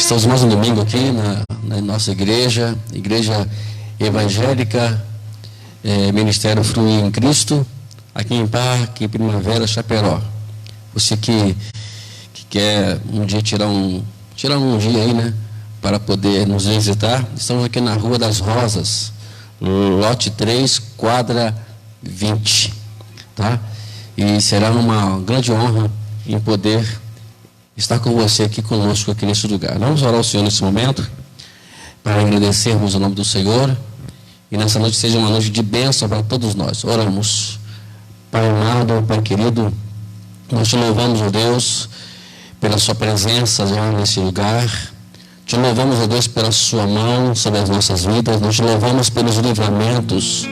Estamos mais um domingo aqui na nossa igreja evangélica, Ministério Fluir em Cristo, aqui em Parque, Primavera, Chaperó. Você que quer um dia tirar um dia aí, né, para poder nos visitar, estamos aqui na Rua das Rosas, lote 3, quadra 20, tá? E será uma grande honra em poder estar com você aqui conosco, aqui nesse lugar. Vamos orar ao Senhor nesse momento, para agradecermos o nome do Senhor, e nessa noite seja uma noite de bênção para todos nós. Oramos. Pai amado, Pai querido, nós te louvamos, ó Deus, pela sua presença já nesse lugar. Te louvamos, ó Deus, pela sua mão sobre as nossas vidas. Nós te louvamos pelos livramentos,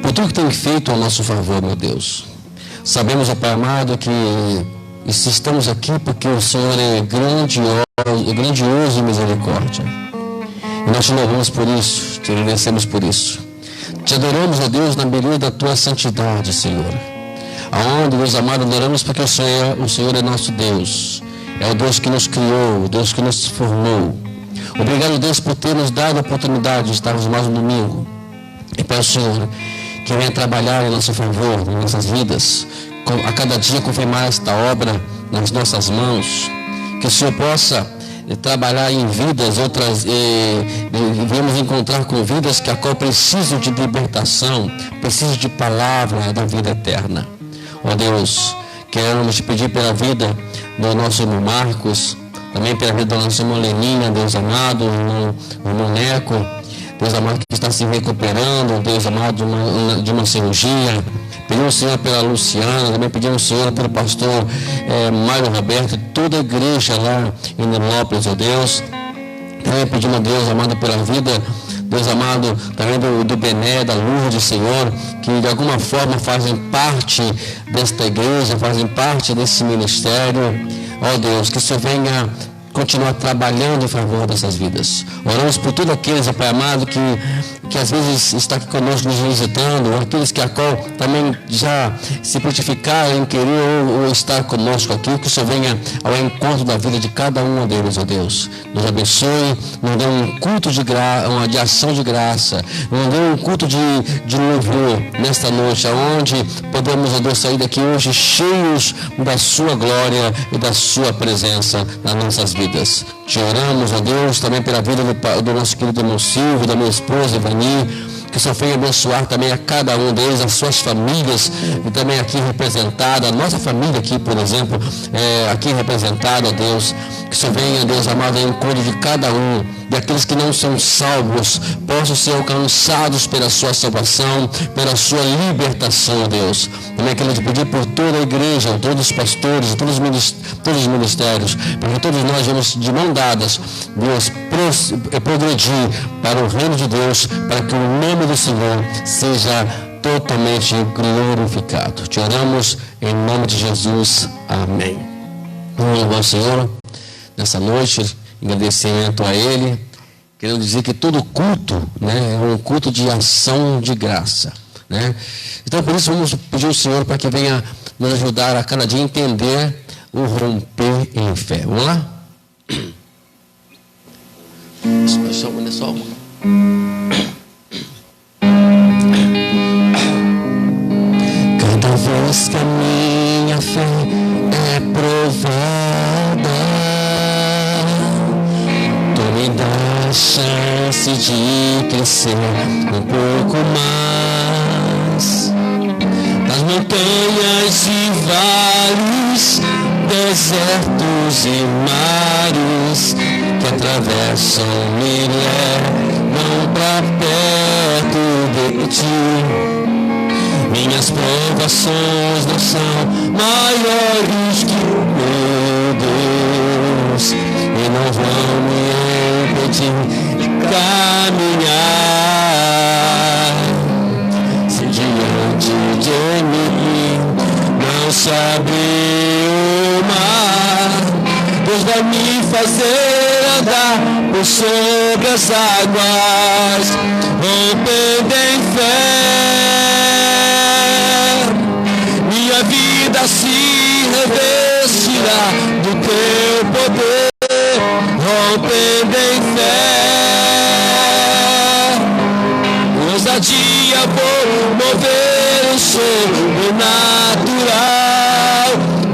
por tudo que tem feito ao nosso favor, meu Deus. Sabemos, ó Pai amado, que estamos aqui porque o Senhor é grandioso em misericórdia. E nós te louvamos por isso, te agradecemos por isso. Te adoramos, ó Deus, na beleza da tua santidade, Senhor. Aonde, Deus amado, adoramos porque o Senhor é nosso Deus. É o Deus que nos criou, o Deus que nos formou. Obrigado, Deus, por ter nos dado a oportunidade de estarmos mais um domingo. E para o Senhor, que venha trabalhar em nosso favor, em nossas vidas, a cada dia confirmar esta obra nas nossas mãos, que o Senhor possa trabalhar em vidas, outras, viemos encontrar com vidas que a qual precisam de libertação, precisam de palavra da vida eterna. Ó Deus, queremos te pedir pela vida do nosso irmão Marcos, também pela vida da nossa irmã Leninha, Deus amado, o irmão Neco, Deus amado, que está se recuperando, Deus amado, de uma cirurgia. Pedimos ao Senhor pela Luciana, também pedimos ao Senhor pelo pastor Mário Roberto, toda a igreja lá em Nilópolis, ó Deus. Também pedimos a Deus amado pela vida, Deus amado, também do Bené, da Lourdes, Senhor, que de alguma forma fazem parte desta igreja, fazem parte desse ministério. Ó Deus, que o Senhor venha continuar trabalhando em favor dessas vidas. Oramos por todos aqueles, Pai amado, que às vezes está aqui conosco nos visitando, ou aqueles que a qual também já se prontificaram em querer ou estar conosco aqui, que o Senhor venha ao encontro da vida de cada um deles, ó Deus. Nos abençoe, nos dê um culto de ação de graça, nos dê um culto de louvor nesta noite, aonde podemos, ó Deus, sair daqui hoje cheios da sua glória e da sua presença nas nossas vidas. Te oramos, ó Deus, também pela vida do nosso querido irmão Silvio, da minha esposa Ivani, que o Senhor venha abençoar também a cada um deles, as suas famílias, e também aqui representada, a nossa família aqui, por exemplo, aqui representada, ó Deus, que o Senhor venha, Deus amado, em encontro de cada um, e aqueles que não são salvos, possam ser alcançados pela sua salvação, pela sua libertação, ó Deus. Também quero te pedir por toda a igreja, todos os pastores, todos os ministérios, para que todos nós vamos de mão dadas, Deus, progredir para o reino de Deus, para que o nome do Senhor seja totalmente glorificado. Te oramos em nome de Jesus. Amém. Vamos louvar o Senhor nessa noite, agradecimento a Ele. Quero dizer que todo culto, né, é um culto de ação de graça, né? Então, por isso, vamos pedir ao Senhor para que venha nos ajudar a cada dia entender o romper em fé. Vamos lá? Só uma. Cada vez que a minha fé é provada, tu me dá a chance de crescer um pouco mais. Das montanhas e vales, desertos e mares que atravessam me levam pra perto de ti. Minhas provações não são maiores que o meu Deus e não vão me impedir de caminhar. Se diante de mim não se abrir o mar, Deus vai me fazer andar por sobre as águas, rompendo em fé. Minha vida se revestirá do teu poder, rompendo em fé. Ousadia, vou mover o sobrenatural.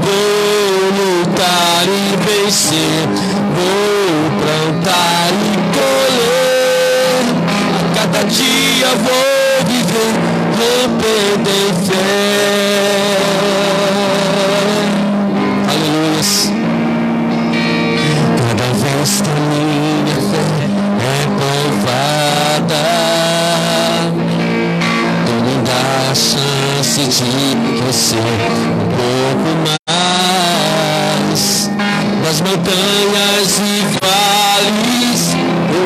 Vou lutar e vencer. Vou plantar e colher. A cada dia vou viver rompendo em fé. Aleluia. Cada vez que a minha fé é provada, tu me dá a chance de crescer um pouco mais. Das montanhas e vales,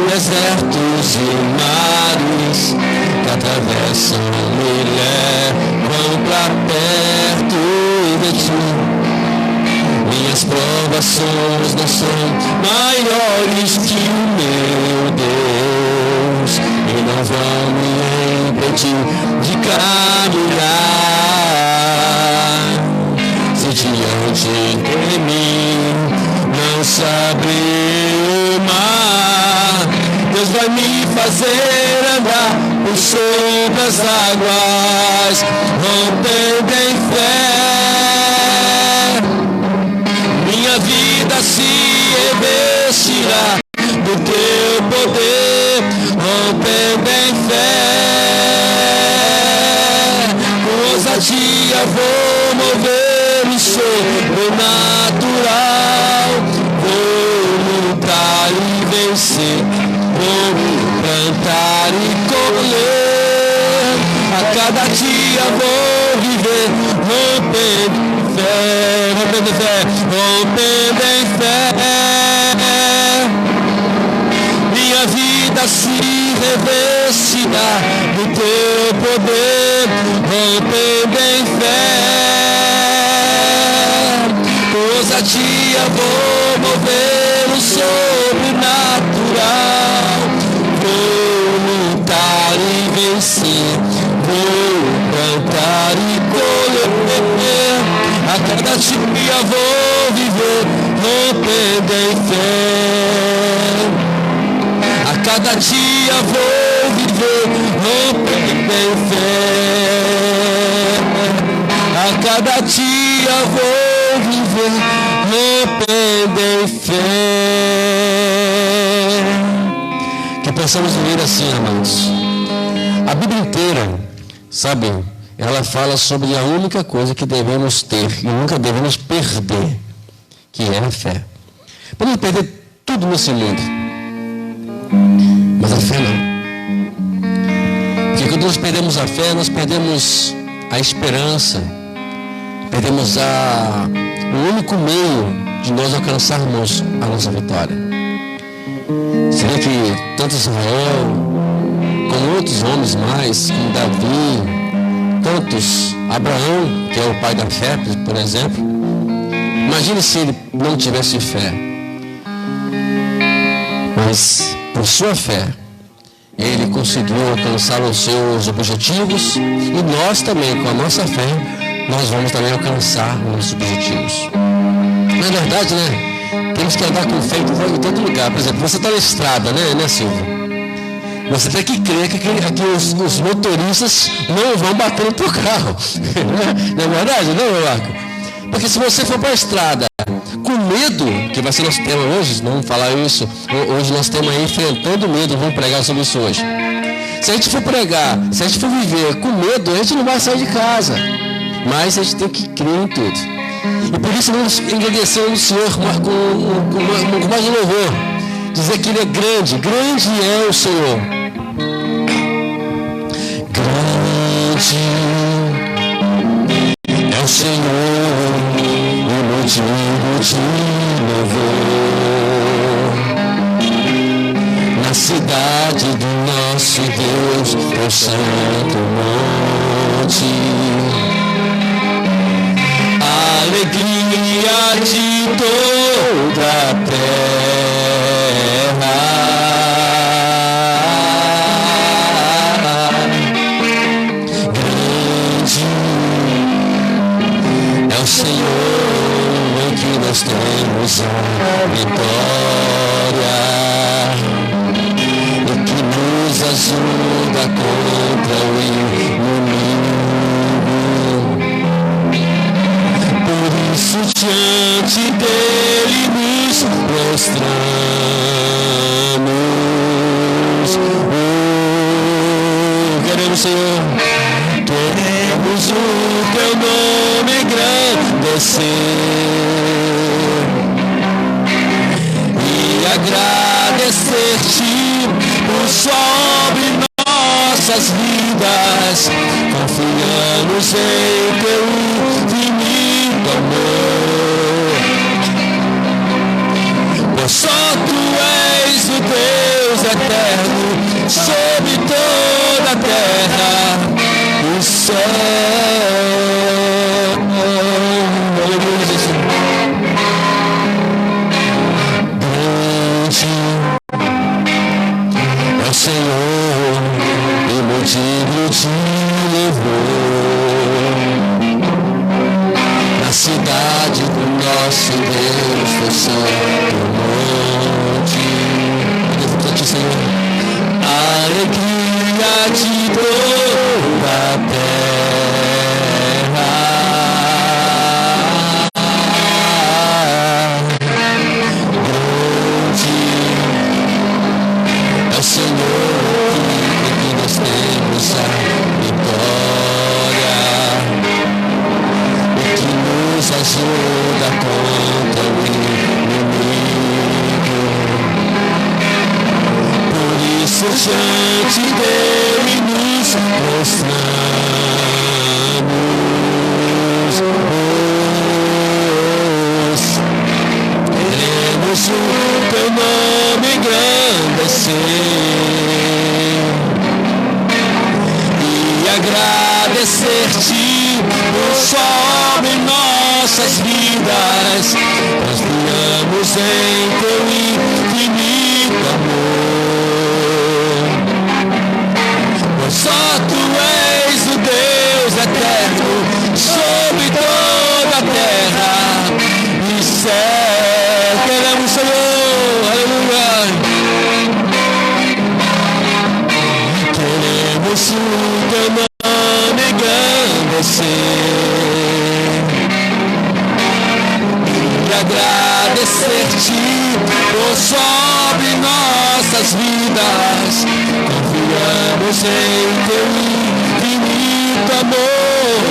desertos e mares que atravessam me levam pra perto de ti. Minhas provações não são maiores que o meu Deus e não vão me impedir de caminhar. Se diante de mim não se abrir o mar, Deus vai me fazer andar por sobre as águas, rompendo em fé. Minha vida se revestirá do teu poder, rompendo em fé. Com ousadia vou mover o sobrenatural. Vou lutar e vencer. Vou plantar e colher. A cada dia vou viver rompendo em fé, rompendo em fé, rompendo em fé. Minha vida se revestirá do teu poder, rompendo em fé. Com ousadia vou mover o sobrenatural. Vou lutar e vencer. Vou plantar e colher. A cada dia vou viver rompendo em fé. A cada dia vou viver rompendo em fé. A cada dia vou viver rompendo em fé. Que possamos viver assim, amados. A Bíblia inteira, sabe, ela fala sobre a única coisa que devemos ter e nunca devemos perder, que é a fé. Podemos perder tudo nesse mundo, mas a fé não. Porque quando nós perdemos a fé, nós perdemos a esperança, perdemos o único meio de nós alcançarmos a nossa vitória. Você vê que tanto Israel, como outros homens mais, como Davi, tantos, Abraão, que é o pai da fé, por exemplo, imagine se ele não tivesse fé. Mas, por sua fé, ele conseguiu alcançar os seus objetivos e nós também, com a nossa fé, nós vamos também alcançar os nossos objetivos. Na verdade, né? Temos que andar com fé em todo lugar. Por exemplo, você está na estrada, né, Silvia? Você tem que crer que os motoristas não vão bater no teu carro. Não é verdade, não, meu Marco? Porque se você for para a estrada com medo, que vai ser nosso tema hoje, não vamos falar isso, hoje nós temos aí enfrentando medo, vamos pregar sobre isso hoje. Se a gente for pregar, se a gente for viver com medo, a gente não vai sair de casa. Mas a gente tem que crer em tudo. E por isso vamos agradecer ao Senhor com mais um louvor. Dizer que Ele é grande, grande é o Senhor. Grande é o Senhor, o motivo de louvor. Na cidade do nosso Deus, o santo monte. Alegria de toda a terra. Grande é o Senhor em que nós temos a vitória. mostramos. Queremos, Senhor, queremos o teu nome engrandecer e agradecer-te por sobre nossas vidas, confiamos em teu infinito amor. Pois só tu és o Deus eterno sobre toda a terra e céu. Aleluia, Jesus. Grande é o Senhor e motivo te levou na cidade do nosso Deus, teu santo monte. Deus te, Senhor, alegria de toda a terra. Grande é o Senhor em que nós temos a vitória, o que nos ajuda contra o inimigo. Por isso diante dele nos prostramos. Queremos o teu nome engrandecer e agradecer-te por sobre nossas vidas. Confiamos em teu infinito amor. Pois só tu és o Deus eterno sobre toda a terra e céu. Queremos, Senhor, aleluia. Queremos o teu nome engrandecer e agradecer-te por sobre nossas vidas. Confiamos em teu infinito amor.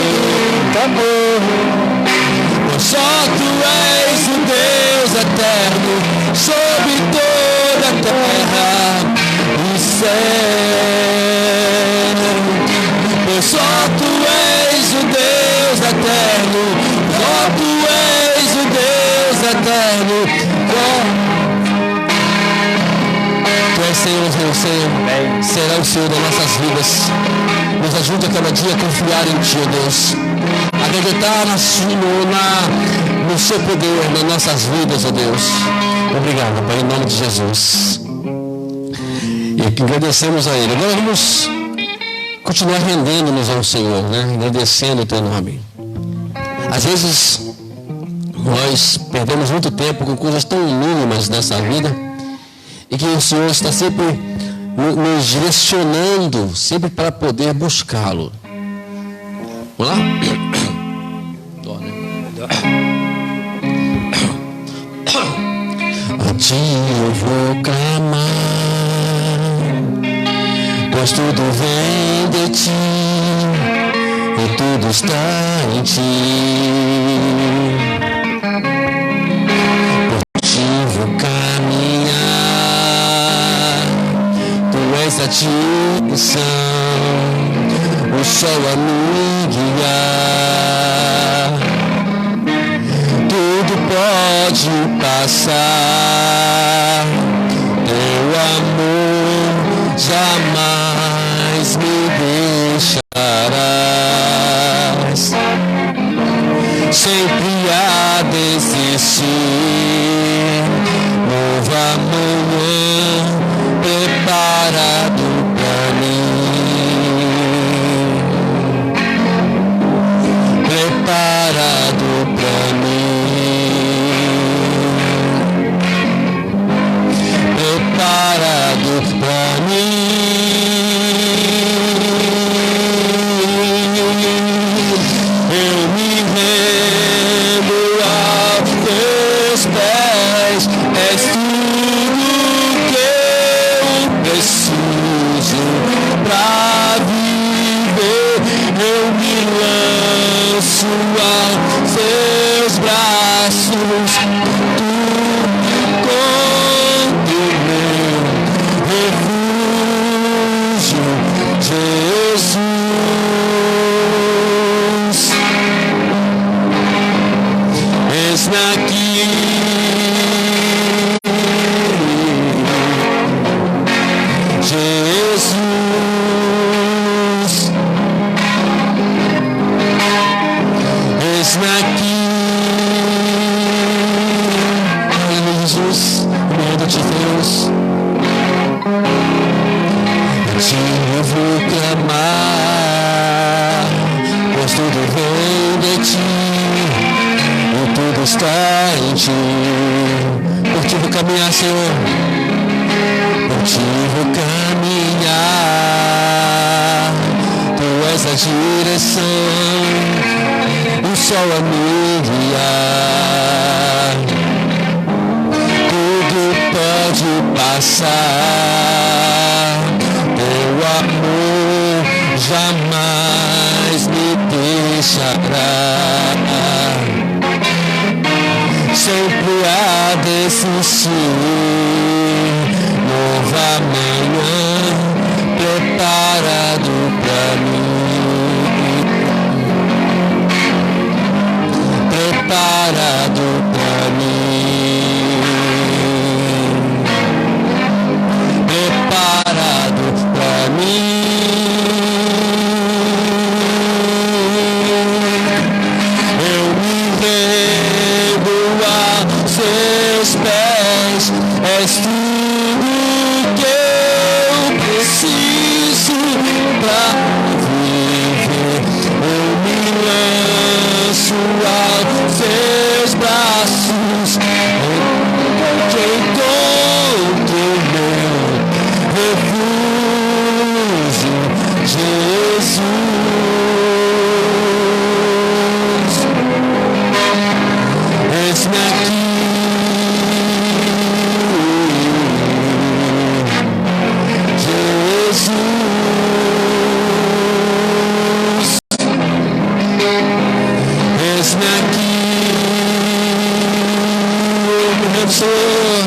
Pois só tu és o Deus eterno sobre toda a terra e céu. Pois só tu és o Deus eterno, só tu és o Deus eterno. Tu és Senhor, Senhor, Senhor. Será o Senhor das nossas vidas. Nos ajuda cada dia a confiar em Ti, ó Deus. Acreditar no seu poder nas nossas vidas, ó Deus. Obrigado, Pai, em nome de Jesus. E agradecemos a Ele. Agora vamos continuar rendendo-nos ao Senhor, né? Agradecendo o Teu nome. Às vezes nós perdemos muito tempo com coisas tão mínimas nessa vida e que o Senhor está sempre nos direcionando, sempre para poder buscá-lo. Vamos lá? A Ti eu vou clamar, pois tudo vem de Ti e tudo está em Ti. Por Ti vou caminhar, Tu és a direção, o sol a me guiar. Tudo pode passar, Teu amor jamais me deixarás. Sempre a desistir, novo amanhã preparado pra mim, preparado pra mim. aos seus braços, tu encontro meu refúgio, Jesus. Eis-me aqui, Jesus. Eis-me aqui, Jesus, medo de Deus. Eu te vou clamar, pois tudo vem de ti, e tudo está em ti. Por ti vou caminhar, Senhor. Por ti vou caminhar. Tu és a direção, o sol a me guiar. Tudo pode passar, teu amor jamais me deixará. Sempre há de existir nova manhã preparado pra mim, preparado pra mim, preparado pra mim. Eu me rendo a seus pés, és tudo que eu preciso pra viver. Eu me lanço aos seus braços, onde encontro meu refúgio, Jesus. Eis-me aqui, Jesus. Eis-me aqui, Senhor.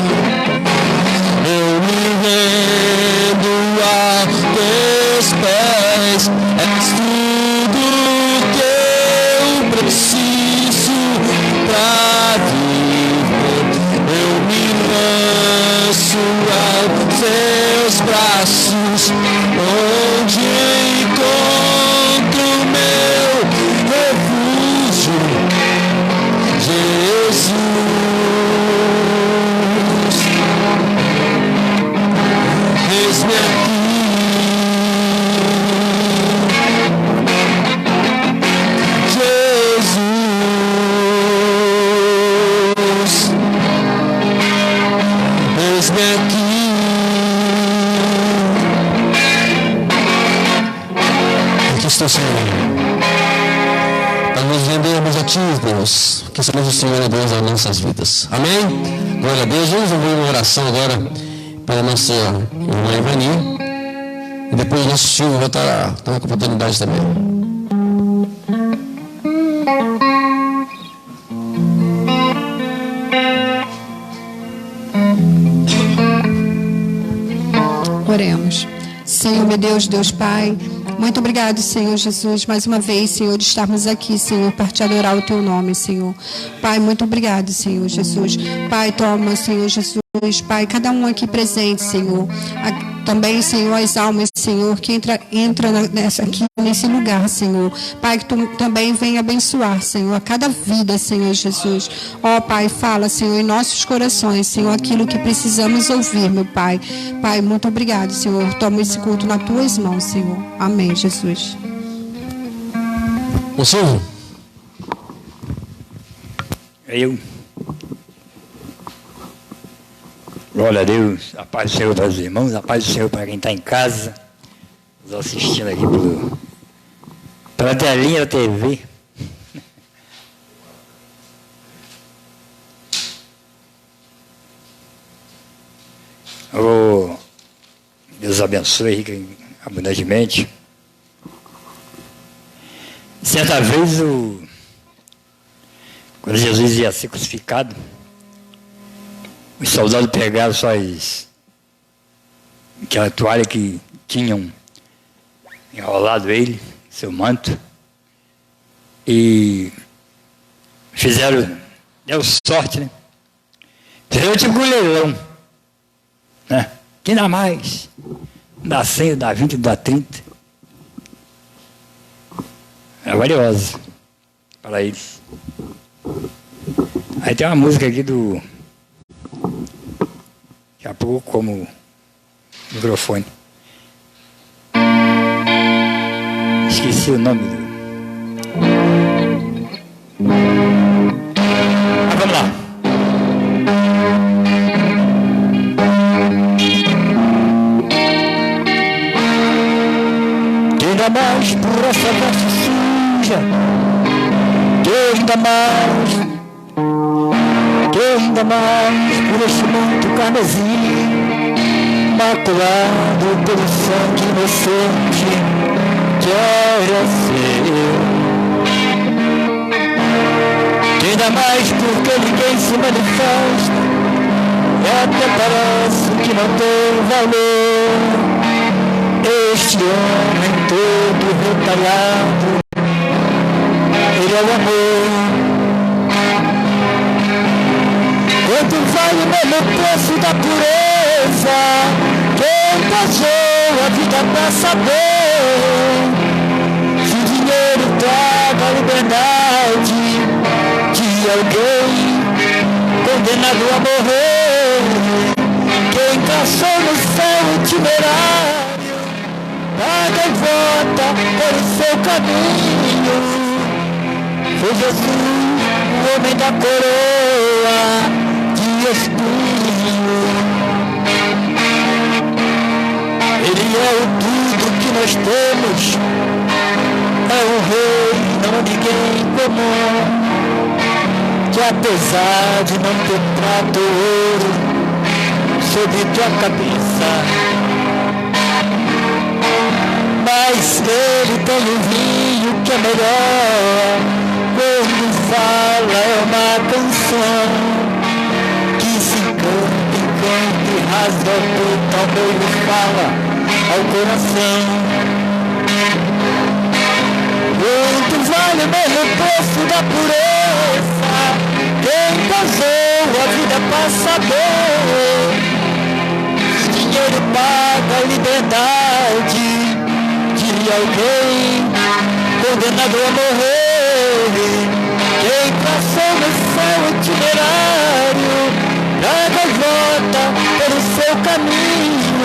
Eu me rendo a teus pés, és tudo que eu preciso pra viver. Eu me lanço aos seus braços, onde encontro meu refúgio, Jesus. Eis-me aqui, Jesus. Eis-me aqui. Aqui estou, Senhor, para nos rendermos a Ti, Deus, que somente o Senhor é Deus das nossas vidas. Amém? Glória a Deus. Vamos ouvir uma oração agora para a nossa irmã Ivani, e depois o nosso Silvio vai estar com a oportunidade também. Oremos. Senhor, meu Deus, Deus Pai, muito obrigado, Senhor Jesus, mais uma vez, Senhor, de estarmos aqui, Senhor, para te adorar o teu nome, Senhor. Pai, muito obrigado, Senhor Jesus. Pai, toma, Senhor Jesus, Pai, cada um aqui presente, Senhor. Também, Senhor, as almas, Senhor, que entra aqui nesse lugar, Senhor. Pai, que tu também venha abençoar, Senhor, a cada vida, Senhor Jesus. Ó, Pai, fala, Senhor, em nossos corações, Senhor, aquilo que precisamos ouvir, meu Pai. Pai, muito obrigado, Senhor. Toma esse culto nas tuas mãos, Senhor. Amém, Jesus. O Silvio. Glória a Deus, a paz do Senhor para os irmãos, a paz do Senhor para quem está em casa, nos assistindo aqui pela telinha da TV. Deus abençoe rica e abundantemente. Certa vez quando Jesus ia ser crucificado, os soldados pegaram só aquela toalha que tinham enrolado ele, seu manto, e deu sorte, né? Fizeram tipo um leilão, né? Quem dá mais? Dá 100, dá 20, dá 30. É valiosa para eles. Aí tem uma música aqui do... Daqui a pouco como microfone. Esqueci o nome do... Mas vamos lá. Quem dá mais por essa veste suja? Quem dá mais? Quem dá mais por este manto carmesim, maculado pelo sangue inocente que era seu? Quem dá mais porque ninguém se manifesta e até parece que não tem valor? Este homem todo retalhado, ele é o amor. Quanto vale mesmo o preço da pureza? Quem passou a vida pra saber? Se o dinheiro traga a liberdade de alguém condenado a morrer, quem caçou no céu itinerário paga e volta pelo seu caminho. Foi Jesus, o homem da coroa de espinho. Ele é o tudo que nós temos, é o rei, não há ninguém comum, que apesar de não ter prata ou ouro sobre tua cabeça, mas ele tem um vinho que é melhor. Quando fala é uma canção que se canta e rasga o peito ao meio, fala ao coração. Quanto vale mesmo o preço da pureza? Quem casou a vida pra saber? O dinheiro paga a liberdade de alguém condenado a morrer. Quem passou no céu itinerário traga e volta pelo seu caminho.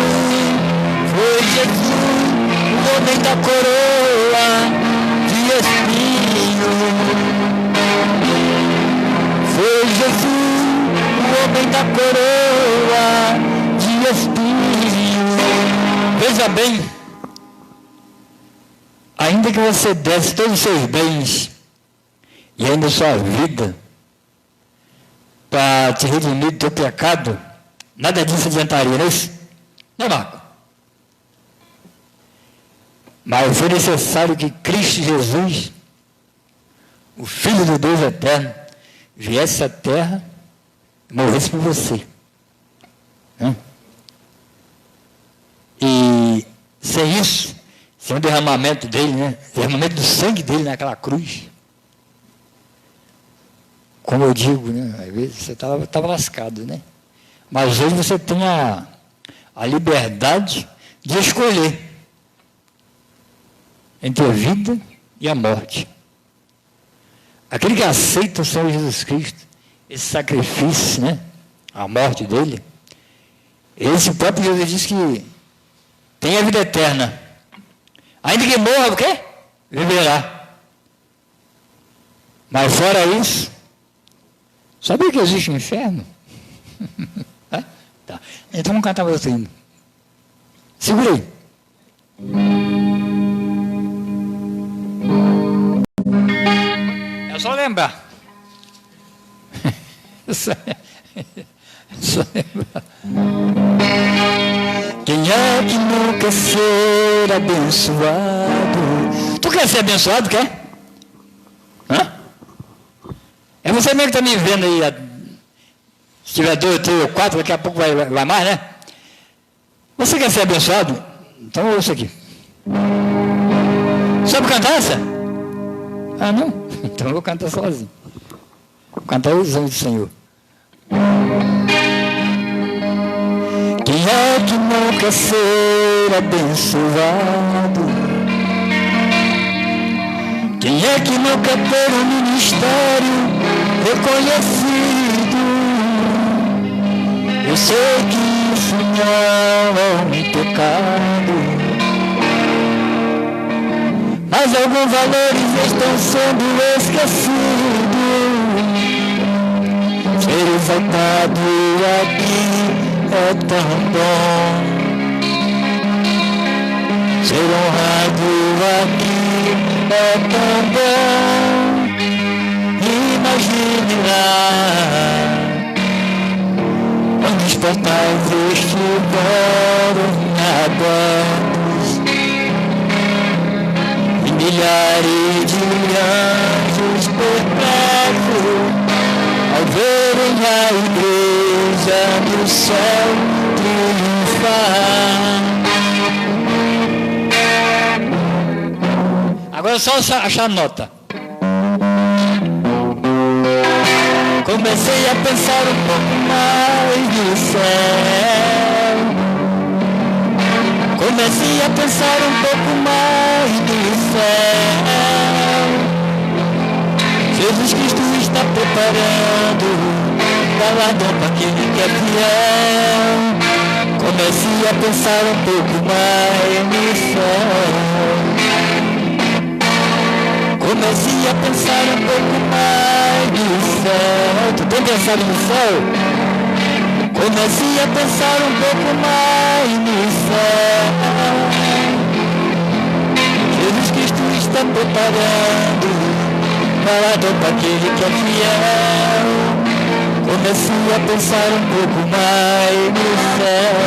Foi Jesus, o homem da coroa de espinho. Foi Jesus, o homem da coroa de espinho. Veja bem, ainda que você desse todos os seus bens e ainda sua vida para te redimir do teu pecado, nada disso adiantaria, não é isso? Não é, Marco? Mas foi necessário que Cristo Jesus, o Filho do Deus eterno, viesse à terra e morresse por você. E sem isso, sem o derramamento dele, né? Derramamento do sangue dele naquela cruz. Como eu digo, né? Às vezes você estava lascado, né? Mas hoje você tem a liberdade de escolher entre a vida e a morte. Aquele que aceita o Senhor Jesus Cristo, esse sacrifício, né? A morte dele, esse próprio Jesus diz que tem a vida eterna. Ainda que morra, o quê? Viverá. Mas fora isso, sabia que existe um inferno? Tá. Então vamos cantar outro hino. Segura aí. É só lembrar. É só lembrar. Quem é que não quer ser abençoado? Tu quer ser abençoado, quer? Hã? É você mesmo que está me vendo aí, se tiver 2, 3 ou 4, daqui a pouco vai mais, né? Você quer ser abençoado? Então ouça aqui. Sabe cantar essa? Ah, não? Então eu vou cantar sozinho. Vou cantar os anjos do Senhor. Quem é que não quer ser abençoado? Quem é que não quer ter um ministério reconhecido? Eu sei que isso não é um pecado, mas alguns valores estão sendo esquecidos. Ser exaltado aqui é tão bom, ser honrado aqui é tão bom. Imagine lá, quando os portais estiveram abertos e milhares de anjos perplexos ao verem a igreja do céu triunfar. Agora é só achar a nota. Comecei a pensar um pouco mais no céu. Comecei a pensar um pouco mais no céu. Jesus Cristo está preparando galardão para aquele que é fiel. Comecei a pensar um pouco mais no céu. Comecei a pensar um pouco mais no céu. Tu tem pensado no céu? Comecei a pensar um pouco mais no céu. Jesus Cristo está preparando galardão para aquele que é fiel. Comecei a pensar um pouco mais no céu.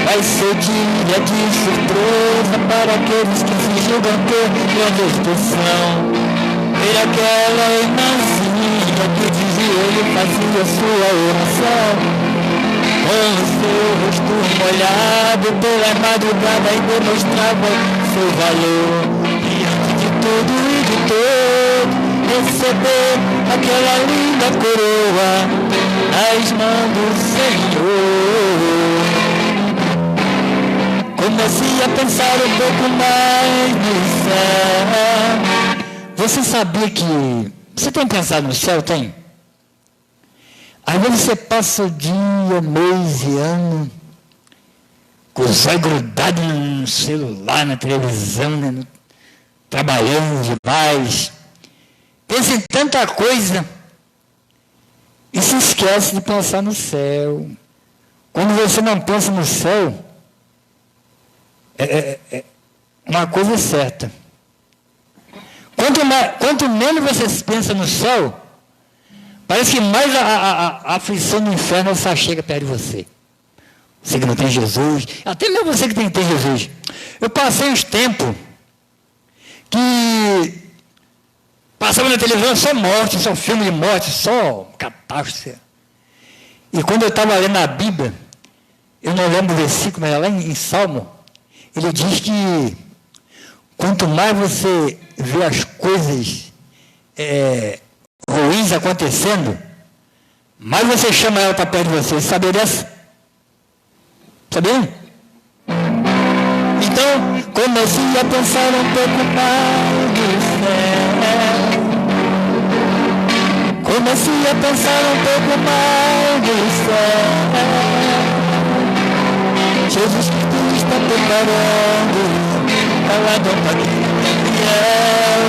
Vai ser dia de surpresa para aqueles que se julgam ter grande expressão. Ver aquela irmãzinha que de joelho fazia sua oração, com o seu rosto molhado pela madrugada e demonstrava seu valor. Diante de tudo e de todos, receber aquela linda coroa nas mãos do Senhor. Comecei a pensar um pouco mais no céu. Você sabia que... Você tem pensado no céu? Tem? Às vezes você passa o dia, mês e ano com os olhos grudados no celular, na televisão, né? Trabalhando demais. Pensa em tanta coisa e se esquece de pensar no céu. Quando você não pensa no céu, uma coisa é certa. Quanto menos você pensa no céu, parece que mais a aflição do inferno só chega perto de você. Você que não tem Jesus, até mesmo você que tem Jesus. Eu passei uns tempos que passava na televisão só morte, só filme de morte, só catástrofe. E quando eu estava lendo a Bíblia, eu não lembro o versículo, mas lá em Salmo, ele diz que quanto mais você vê as coisas ruins acontecendo, mais você chama ela para perto de você. Sabia dessa? Sabia? Então, comecei a pensar um pouco mais no céu. Comecei a pensar um pouco mais no céu. Jesus Cristo está preparando galardão para quem é fiel.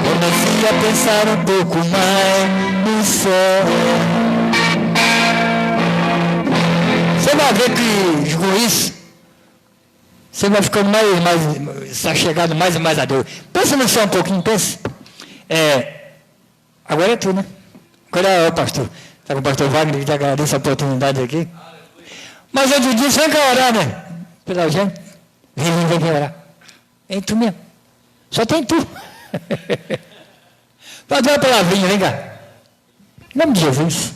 Comecei a pensar um pouco mais no céu. Você vai ver que com isso você vai ficando mais está chegando mais e mais a Deus. Pensa no céu um pouquinho, pensa. Agora é tu, né? Agora é o pastor. Está com o pastor Wagner, que te agradeço a oportunidade aqui. Mas outro dia você quer orar, né? Pela gente. Vem orar. É tu mesmo. Só tem tu. Vai dar uma palavrinha, vem cá. Em nome de Jesus.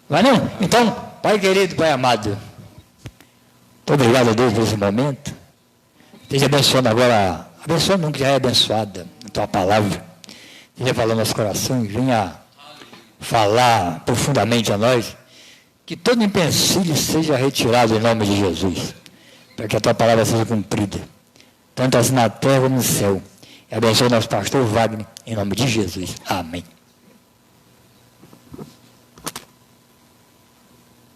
Vai não? Então, Pai querido, Pai amado, muito obrigado a Deus por esse momento. Esteja abençoando agora, abençoando que já é abençoada a tua palavra. Esteja falando aos corações, venha falar profundamente a nós, que todo empecilho seja retirado em nome de Jesus, para que a tua palavra seja cumprida, tanto assim na terra como no céu. E abençoe nosso pastor Wagner, em nome de Jesus. Amém.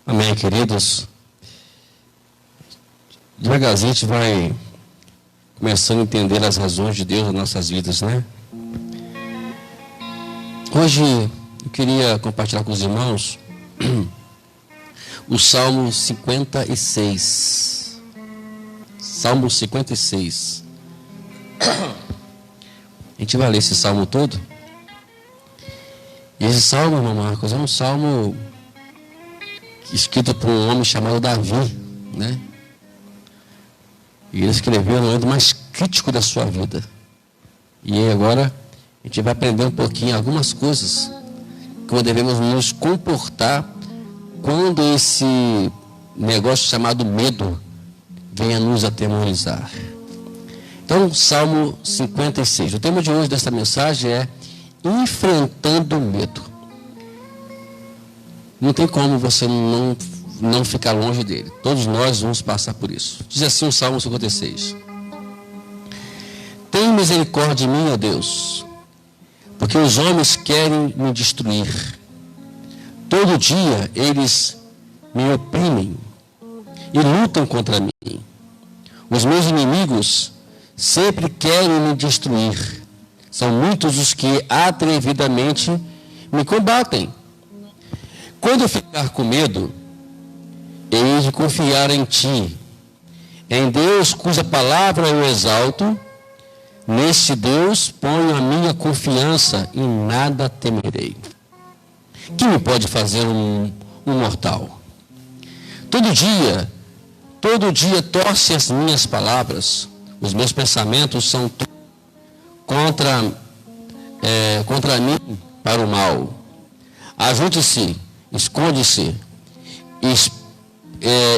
Amém, queridos. Devagarzinho a gente vai começando a entender as razões de Deus nas nossas vidas, né? Hoje eu queria compartilhar com os irmãos o Salmo 56. Salmo 56. A gente vai ler esse salmo todo. E esse salmo, irmão Marcos, é um salmo escrito por um homem chamado Davi, né? E ele escreveu no momento mais crítico da sua vida. E agora a gente vai aprender um pouquinho algumas coisas, como devemos nos comportar quando esse negócio chamado medo venha nos atemorizar. Então, Salmo 56. O tema de hoje dessa mensagem é enfrentando o medo. Não tem como você não ficar longe dele. Todos nós vamos passar por isso. Diz assim o Salmo 56. Tem misericórdia de mim, ó Deus, porque os homens querem me destruir. Todo dia eles me oprimem e lutam contra mim. Os meus inimigos sempre querem me destruir. São muitos os que atrevidamente me combatem. Quando eu ficar com medo, hei de confiar em Ti, em Deus cuja palavra eu exalto. Neste Deus ponho a minha confiança e nada temerei. Que me pode fazer um mortal? Todo dia torce as minhas palavras. Os meus pensamentos são contra mim para o mal. Ajunte-se, esconde-se,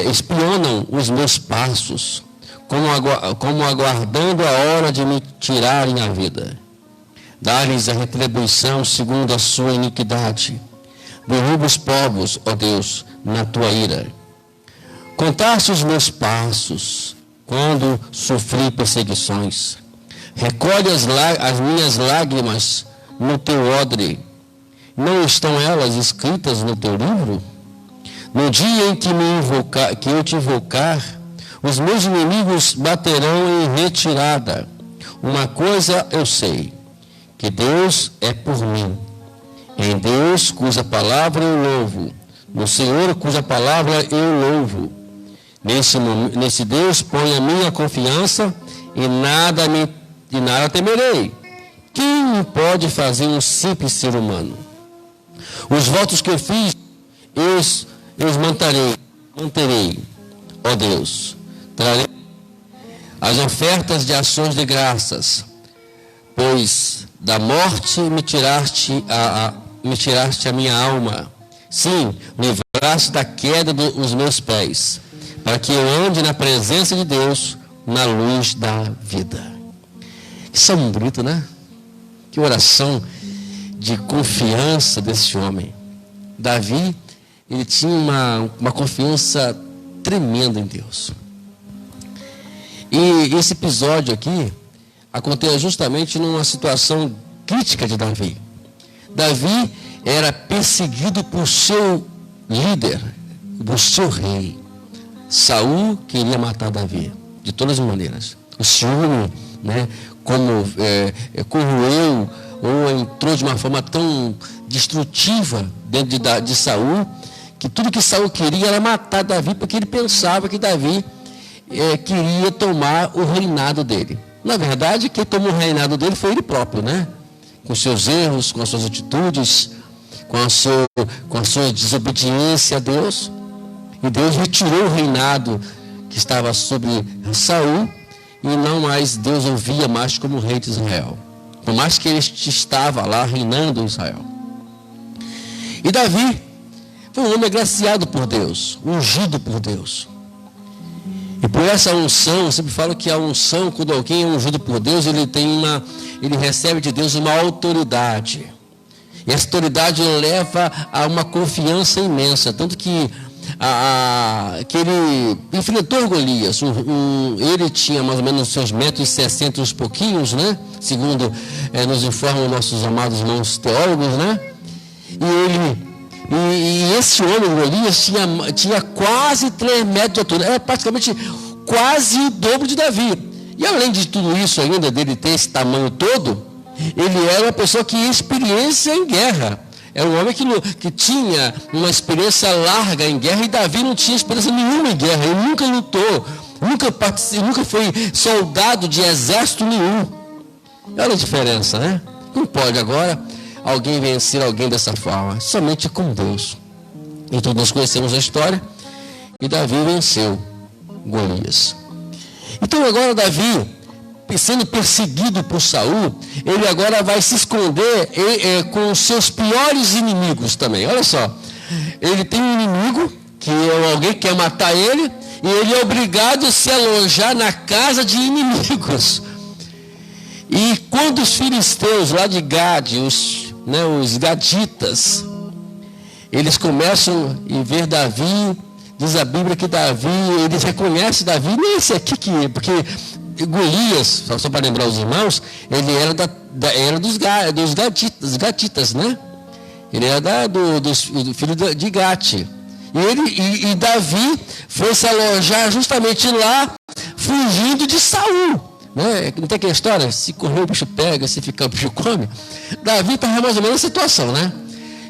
espionam os meus passos, como aguardando a hora de me tirarem a vida. Dá-lhes a retribuição segundo a sua iniquidade. Derruba os povos, ó Deus, na tua ira. Contaste os meus passos quando sofri perseguições. Recolhe as minhas lágrimas no teu odre. Não estão elas escritas no teu livro? No dia em que eu te invocar, os meus inimigos baterão em retirada. Uma coisa eu sei, que Deus é por mim. Em Deus, cuja palavra eu louvo. No Senhor, cuja palavra eu louvo. Nesse Deus ponho a minha confiança e nada temerei. Quem pode fazer um simples ser humano? Os votos que eu fiz, eu os manterei, ó Deus. Trarei as ofertas de ações de graças, pois da morte me tiraste a minha alma. Sim, livraste da queda dos meus pés, para que eu ande na presença de Deus, na luz da vida. Que salmo bonito, né? Que oração de confiança desse homem. Davi, ele tinha uma confiança tremenda em Deus. E esse episódio aqui aconteceu justamente numa situação crítica de Davi. Davi era perseguido por seu líder, por seu rei. Saul queria matar Davi, de todas as maneiras. O ciúme, né, corroeu ou entrou de uma forma tão destrutiva dentro de Saul, que tudo que Saul queria era matar Davi, porque ele pensava que Davi queria tomar o reinado dele. Na verdade, quem tomou o reinado dele foi ele próprio, né? Com seus erros, com as suas atitudes, com a sua desobediência a Deus. E Deus retirou o reinado que estava sobre Saul, e não mais Deus ouvia mais como rei de Israel. por mais que ele estava lá reinando em Israel. E Davi foi um homem agraciado por Deus, ungido por Deus. E por essa unção, eu sempre falo que a unção, quando alguém é ungido por Deus, ele recebe de Deus uma autoridade. E essa autoridade leva a uma confiança imensa, tanto que ele enfrentou Golias. Ele tinha mais ou menos seus 1,60 m uns pouquinhos, né? Segundo nos informam nossos amados irmãos teólogos, né? E esse homem, Golias, tinha quase 3 metros de altura. Era praticamente quase o dobro de Davi. E além de tudo isso ainda, dele ter esse tamanho todo, ele era uma pessoa que tinha experiência em guerra. Era um homem que tinha uma experiência larga em guerra, e Davi não tinha experiência nenhuma em guerra. Ele nunca lutou, nunca foi soldado de exército nenhum. Olha a diferença, né? Não pode agora alguém vencer alguém dessa forma, somente com Deus. Então nós conhecemos a história, e Davi venceu Golias. Então agora Davi, sendo perseguido por Saul, ele agora vai se esconder com os seus piores inimigos também. Olha só, ele tem um inimigo, que é alguém que quer matar ele, e ele é obrigado a se alojar na casa de inimigos. E quando os filisteus lá de Gade, os gaditas, eles começam a ver Davi, diz a Bíblia que Davi, eles reconhecem Davi, nem esse aqui porque Golias, só para lembrar os irmãos, ele era dos gaditas, né? Ele era do filho de Gate. E Davi foi se alojar justamente lá, fugindo de Saul. Né? Não tem aquela história, se correr o bicho pega, se ficar o bicho come. Davi estava mais ou menos na situação, né?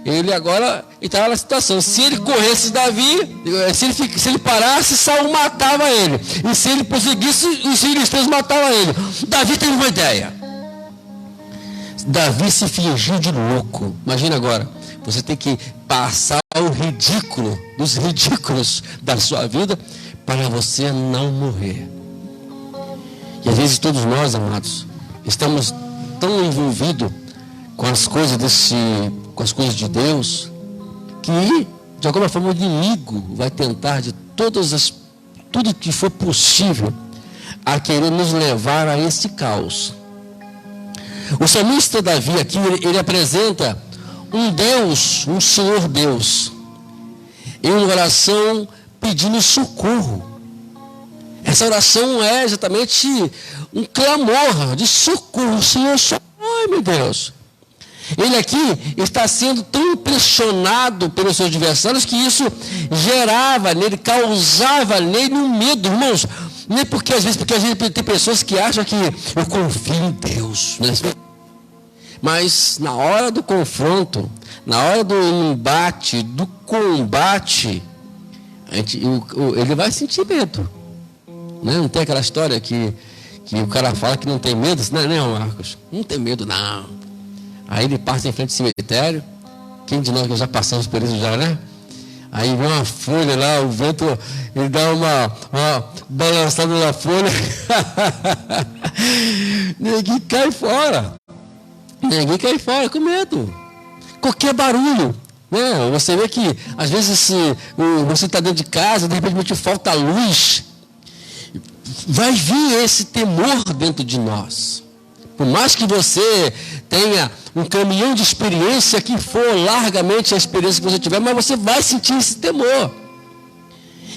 Ele agora estava na situação. Se ele corresse Davi, se ele parasse, Saul matava ele. E se ele prosseguisse, os filisteus matavam ele. Davi teve uma ideia. Davi se fingiu de louco. Imagina agora, você tem que passar o ridículo, dos ridículos da sua vida, para você não morrer. E às vezes todos nós, amados, estamos tão envolvidos com as coisas de Deus, que de alguma forma o inimigo vai tentar de tudo que for possível a querer nos levar a esse caos. O salmista Davi aqui, ele apresenta um Deus, um Senhor Deus, em uma oração pedindo socorro. Essa oração é exatamente um clamor de socorro. Senhor, ai meu Deus. Ele aqui está sendo tão impressionado pelos seus adversários que isso gerava nele, causava nele um medo, irmãos. Nem porque às vezes tem pessoas que acham que eu confio em Deus, né? Mas na hora do confronto, na hora do embate, do combate, ele vai sentir medo. Né? Não tem aquela história que o cara fala que não tem medo, né, Marcos? Não tem medo, não. Aí ele passa em frente ao cemitério. Quem de nós que já passamos por isso já, né? Aí vem uma folha lá, o vento, ele dá uma balançada na folha. Ninguém cai fora. Ninguém cai fora com medo. Qualquer barulho. Né? Você vê que, às vezes, você está dentro de casa, de repente falta luz. Vai vir esse temor dentro de nós. Por mais que você tenha um caminhão de experiência que for largamente a experiência que você tiver, mas você vai sentir esse temor.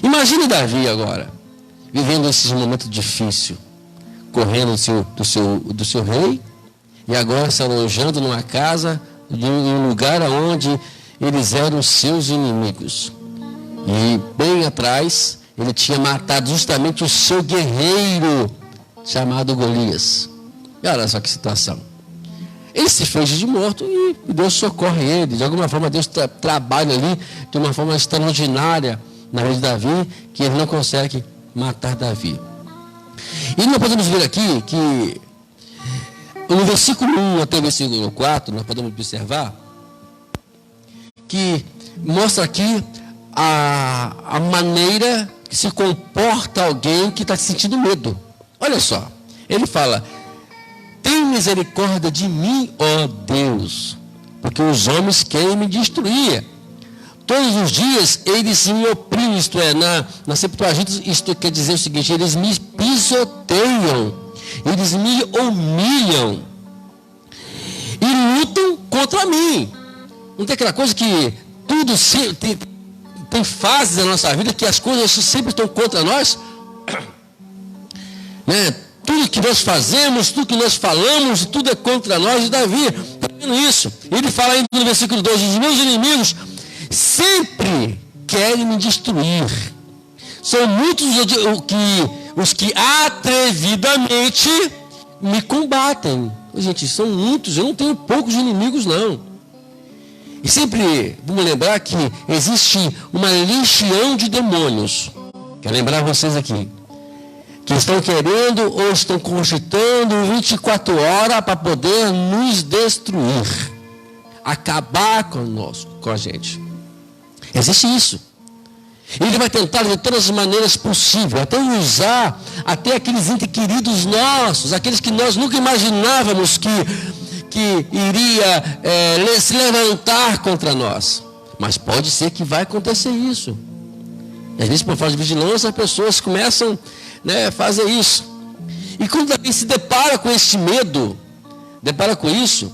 Imagine Davi agora, vivendo esses momentos difíceis, correndo do seu rei, e agora se alojando numa casa, em um lugar onde eles eram seus inimigos. E bem atrás, ele tinha matado justamente o seu guerreiro, chamado Golias. E olha só que situação. Ele se fez de morto e Deus socorre ele. De alguma forma, Deus trabalha ali de uma forma extraordinária na vida de Davi, que ele não consegue matar Davi. E nós podemos ver aqui que no versículo 1 até o versículo 4, nós podemos observar que mostra aqui a maneira que se comporta alguém que está sentindo medo. Olha só, ele fala: tenha misericórdia de mim, ó Deus, porque os homens querem me destruir. Todos os dias eles me oprimem, isto é, na Septuaginta, isto quer dizer o seguinte: eles me pisoteiam, eles me humilham e lutam contra mim. Não tem aquela coisa que tudo tem fases da nossa vida que as coisas sempre estão contra nós? Né? Tudo que nós fazemos, tudo que nós falamos, tudo é contra nós. E Davi está vendo isso. Ele fala ainda no versículo 2: os meus inimigos sempre querem me destruir. São muitos os que atrevidamente me combatem. Gente, são muitos, eu não tenho poucos inimigos, não. E sempre vamos lembrar que existe uma legião de demônios. Quero lembrar vocês aqui, que estão querendo ou estão cogitando 24 horas para poder nos destruir, acabar conosco, com a gente. Existe isso. Ele vai tentar de todas as maneiras possíveis, até usar até aqueles entes queridos nossos, aqueles que nós nunca imaginávamos que iria se levantar contra nós. Mas pode ser que vai acontecer isso. E às vezes, por falta de vigilância, as pessoas começam a fazer isso. E quando Davi se depara com esse medo, depara com isso,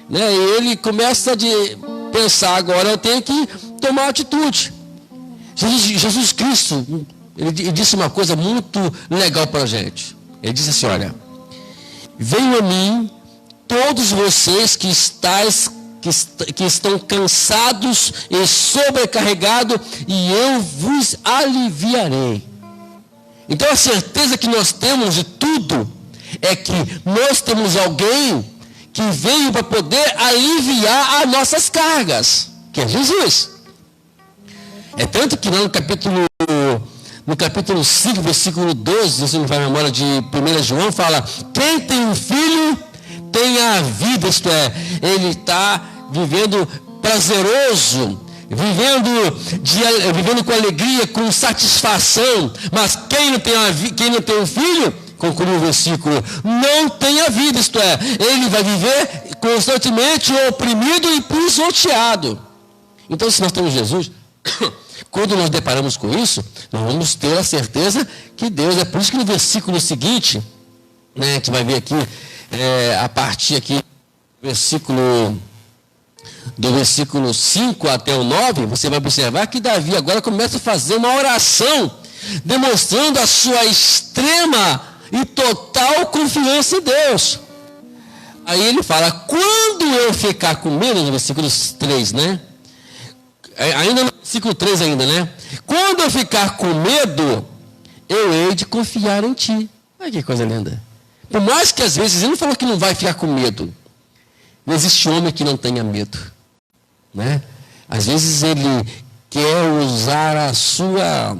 e ele começa a pensar: agora eu tenho que tomar atitude. Jesus Cristo, ele disse uma coisa muito legal para a gente. Ele disse assim: olha, venham a mim todos vocês que estão cansados e sobrecarregados, e eu vos aliviarei. Então a certeza que nós temos de tudo é que nós temos alguém que veio para poder aliviar as nossas cargas, que é Jesus. É tanto que lá no capítulo 5, versículo 12, se não faz memória, de 1 João, fala: quem tem um filho tem a vida, isto é, ele está vivendo prazeroso, vivendo com alegria, com satisfação. Mas quem não tem um filho, conclui o versículo, não tem a vida, isto é, ele vai viver constantemente oprimido e pisoteado. Então, se nós temos Jesus, quando nós deparamos com isso, nós vamos ter a certeza que Deus, é por isso que no versículo seguinte, a gente vai ver aqui, a partir aqui do versículo 5 até o 9, você vai observar que Davi agora começa a fazer uma oração, demonstrando a sua extrema e total confiança em Deus. Aí ele fala: quando eu ficar com medo, no versículo 3, ainda no versículo 3 ainda, quando eu ficar com medo, eu hei de confiar em ti. Olha que coisa linda. Por mais que às vezes, ele não falou que não vai ficar com medo. Não existe homem que não tenha medo. Às vezes ele quer usar a sua,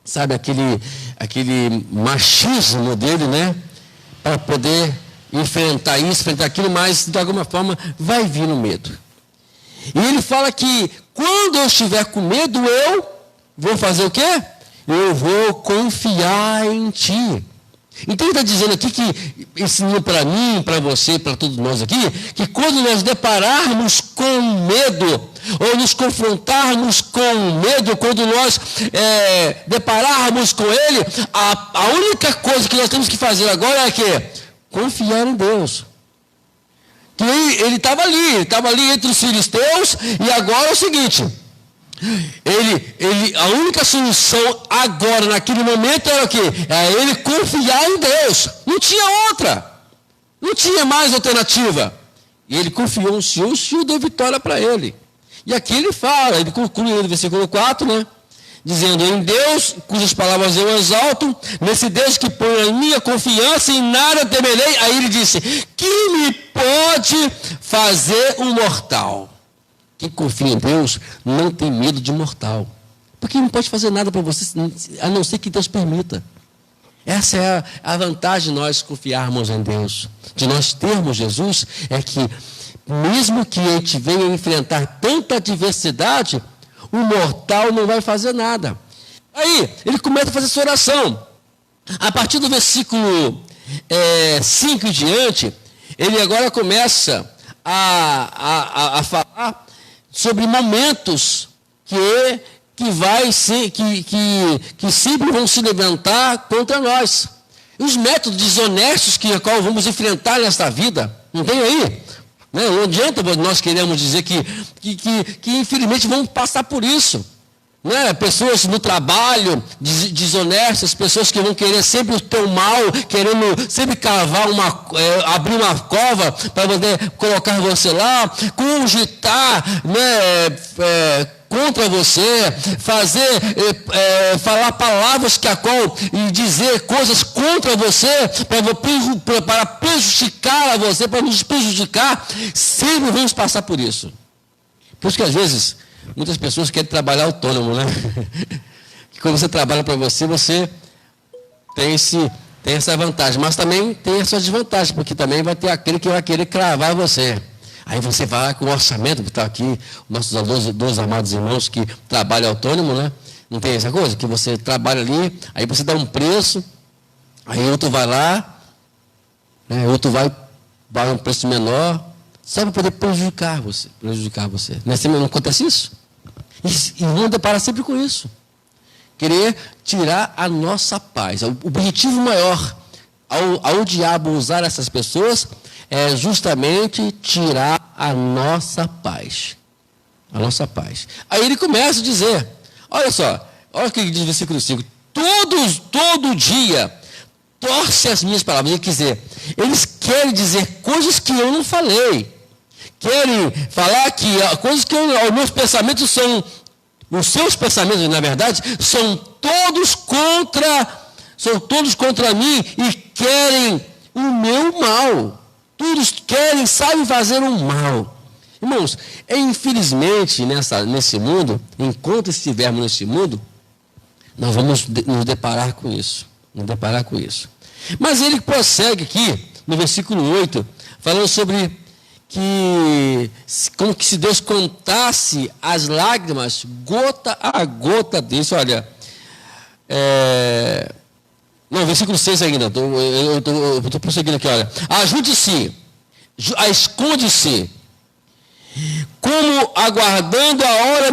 sabe, aquele machismo dele, para poder enfrentar isso, enfrentar aquilo, mas de alguma forma vai vir no medo. E ele fala que quando eu estiver com medo, eu vou fazer o quê? Eu vou confiar em ti. Então ele está dizendo aqui, que ensinou para mim, para você, para todos nós aqui, que quando nós depararmos com medo, ou nos confrontarmos com medo, quando nós depararmos com ele, a única coisa que nós temos que fazer agora é que confiar em Deus. Que ele estava ali entre os filisteus, e agora é o seguinte: a única solução agora, naquele momento, era o quê? É ele confiar em Deus. Não tinha outra. Não tinha mais alternativa. E ele confiou no Senhor, o Senhor deu vitória para ele. E aqui ele fala, ele conclui no versículo 4, dizendo: em Deus, cujas palavras eu exalto, nesse Deus que põe a minha confiança, em nada temerei. Aí ele disse: que me pode fazer um mortal? Quem confia em Deus não tem medo de mortal. Porque não pode fazer nada para você, a não ser que Deus permita. Essa é a vantagem de nós confiarmos em Deus. De nós termos Jesus, é que mesmo que a gente venha enfrentar tanta adversidade, o mortal não vai fazer nada. Aí, ele começa a fazer essa oração. A partir do versículo 5 em diante, ele agora começa a falar sobre momentos que sempre vão se levantar contra nós. E os métodos desonestos que qual vamos enfrentar nesta vida, não tem aí? Não adianta nós queremos dizer que infelizmente vamos passar por isso. Né? Pessoas no trabalho desonestas, pessoas que vão querer sempre o teu mal, querendo sempre cavar abrir uma cova para poder colocar você lá, cogitar, né, contra você, falar palavras e dizer coisas contra você para prejudicar a você, para nos prejudicar. Sempre vamos passar por isso. Por isso que às vezes muitas pessoas querem trabalhar autônomo, né? Que quando você trabalha para você, você tem essa vantagem, mas também tem essa desvantagem, porque também vai ter aquele que vai querer cravar você. Aí você vai com o orçamento, que está aqui, nossos dois amados irmãos que trabalham autônomo, né? Não tem essa coisa? Que você trabalha ali, aí você dá um preço, aí outro vai lá, né? Outro vai um preço menor, só para poder prejudicar você. Não acontece isso? E vamos deparar sempre com isso. Querer tirar a nossa paz. O objetivo maior ao diabo usar essas pessoas é justamente tirar a nossa paz. A nossa paz. Aí ele começa a dizer, olha só, olha o que diz o versículo 5. Todo dia torce as minhas palavras. Quer dizer, eles querem dizer coisas que eu não falei. Querem falar que coisas que os meus pensamentos são, os seus pensamentos, na verdade, são todos contra mim e querem o meu mal. Todos sabem fazer um mal. Irmãos, infelizmente, nesse mundo, enquanto estivermos nesse mundo, nós vamos nos deparar com isso. Mas ele prossegue aqui, no versículo 8, falando sobre como que se Deus contasse as lágrimas, gota a gota deles. Olha, não, versículo 6 ainda, eu estou prosseguindo aqui, olha. Ajude-se, esconde-se, como aguardando a hora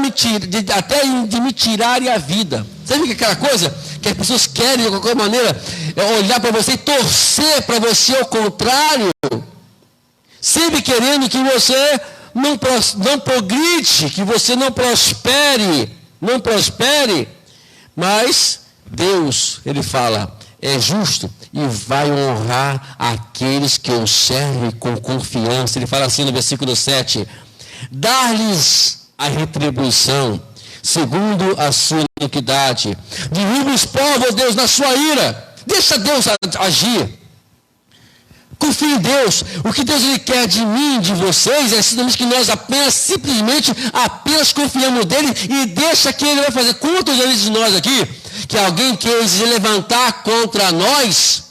até de me tirarem a vida. Sabe que aquela coisa que as pessoas querem, de qualquer maneira, olhar para você e torcer para você ao contrário, sempre querendo que você não progride, que você não prospere, mas Deus, ele fala, é justo e vai honrar aqueles que o servem com confiança. Ele fala assim no versículo 7, dar-lhes a retribuição segundo a sua iniquidade. Derruba os povos, Deus, na sua ira. Deixa Deus agir. Confie em Deus. O que Deus ele quer de mim, de vocês, é simplesmente que nós simplesmente confiamos nele e deixa que ele vai fazer. Quantos de nós aqui, que alguém quer se levantar contra nós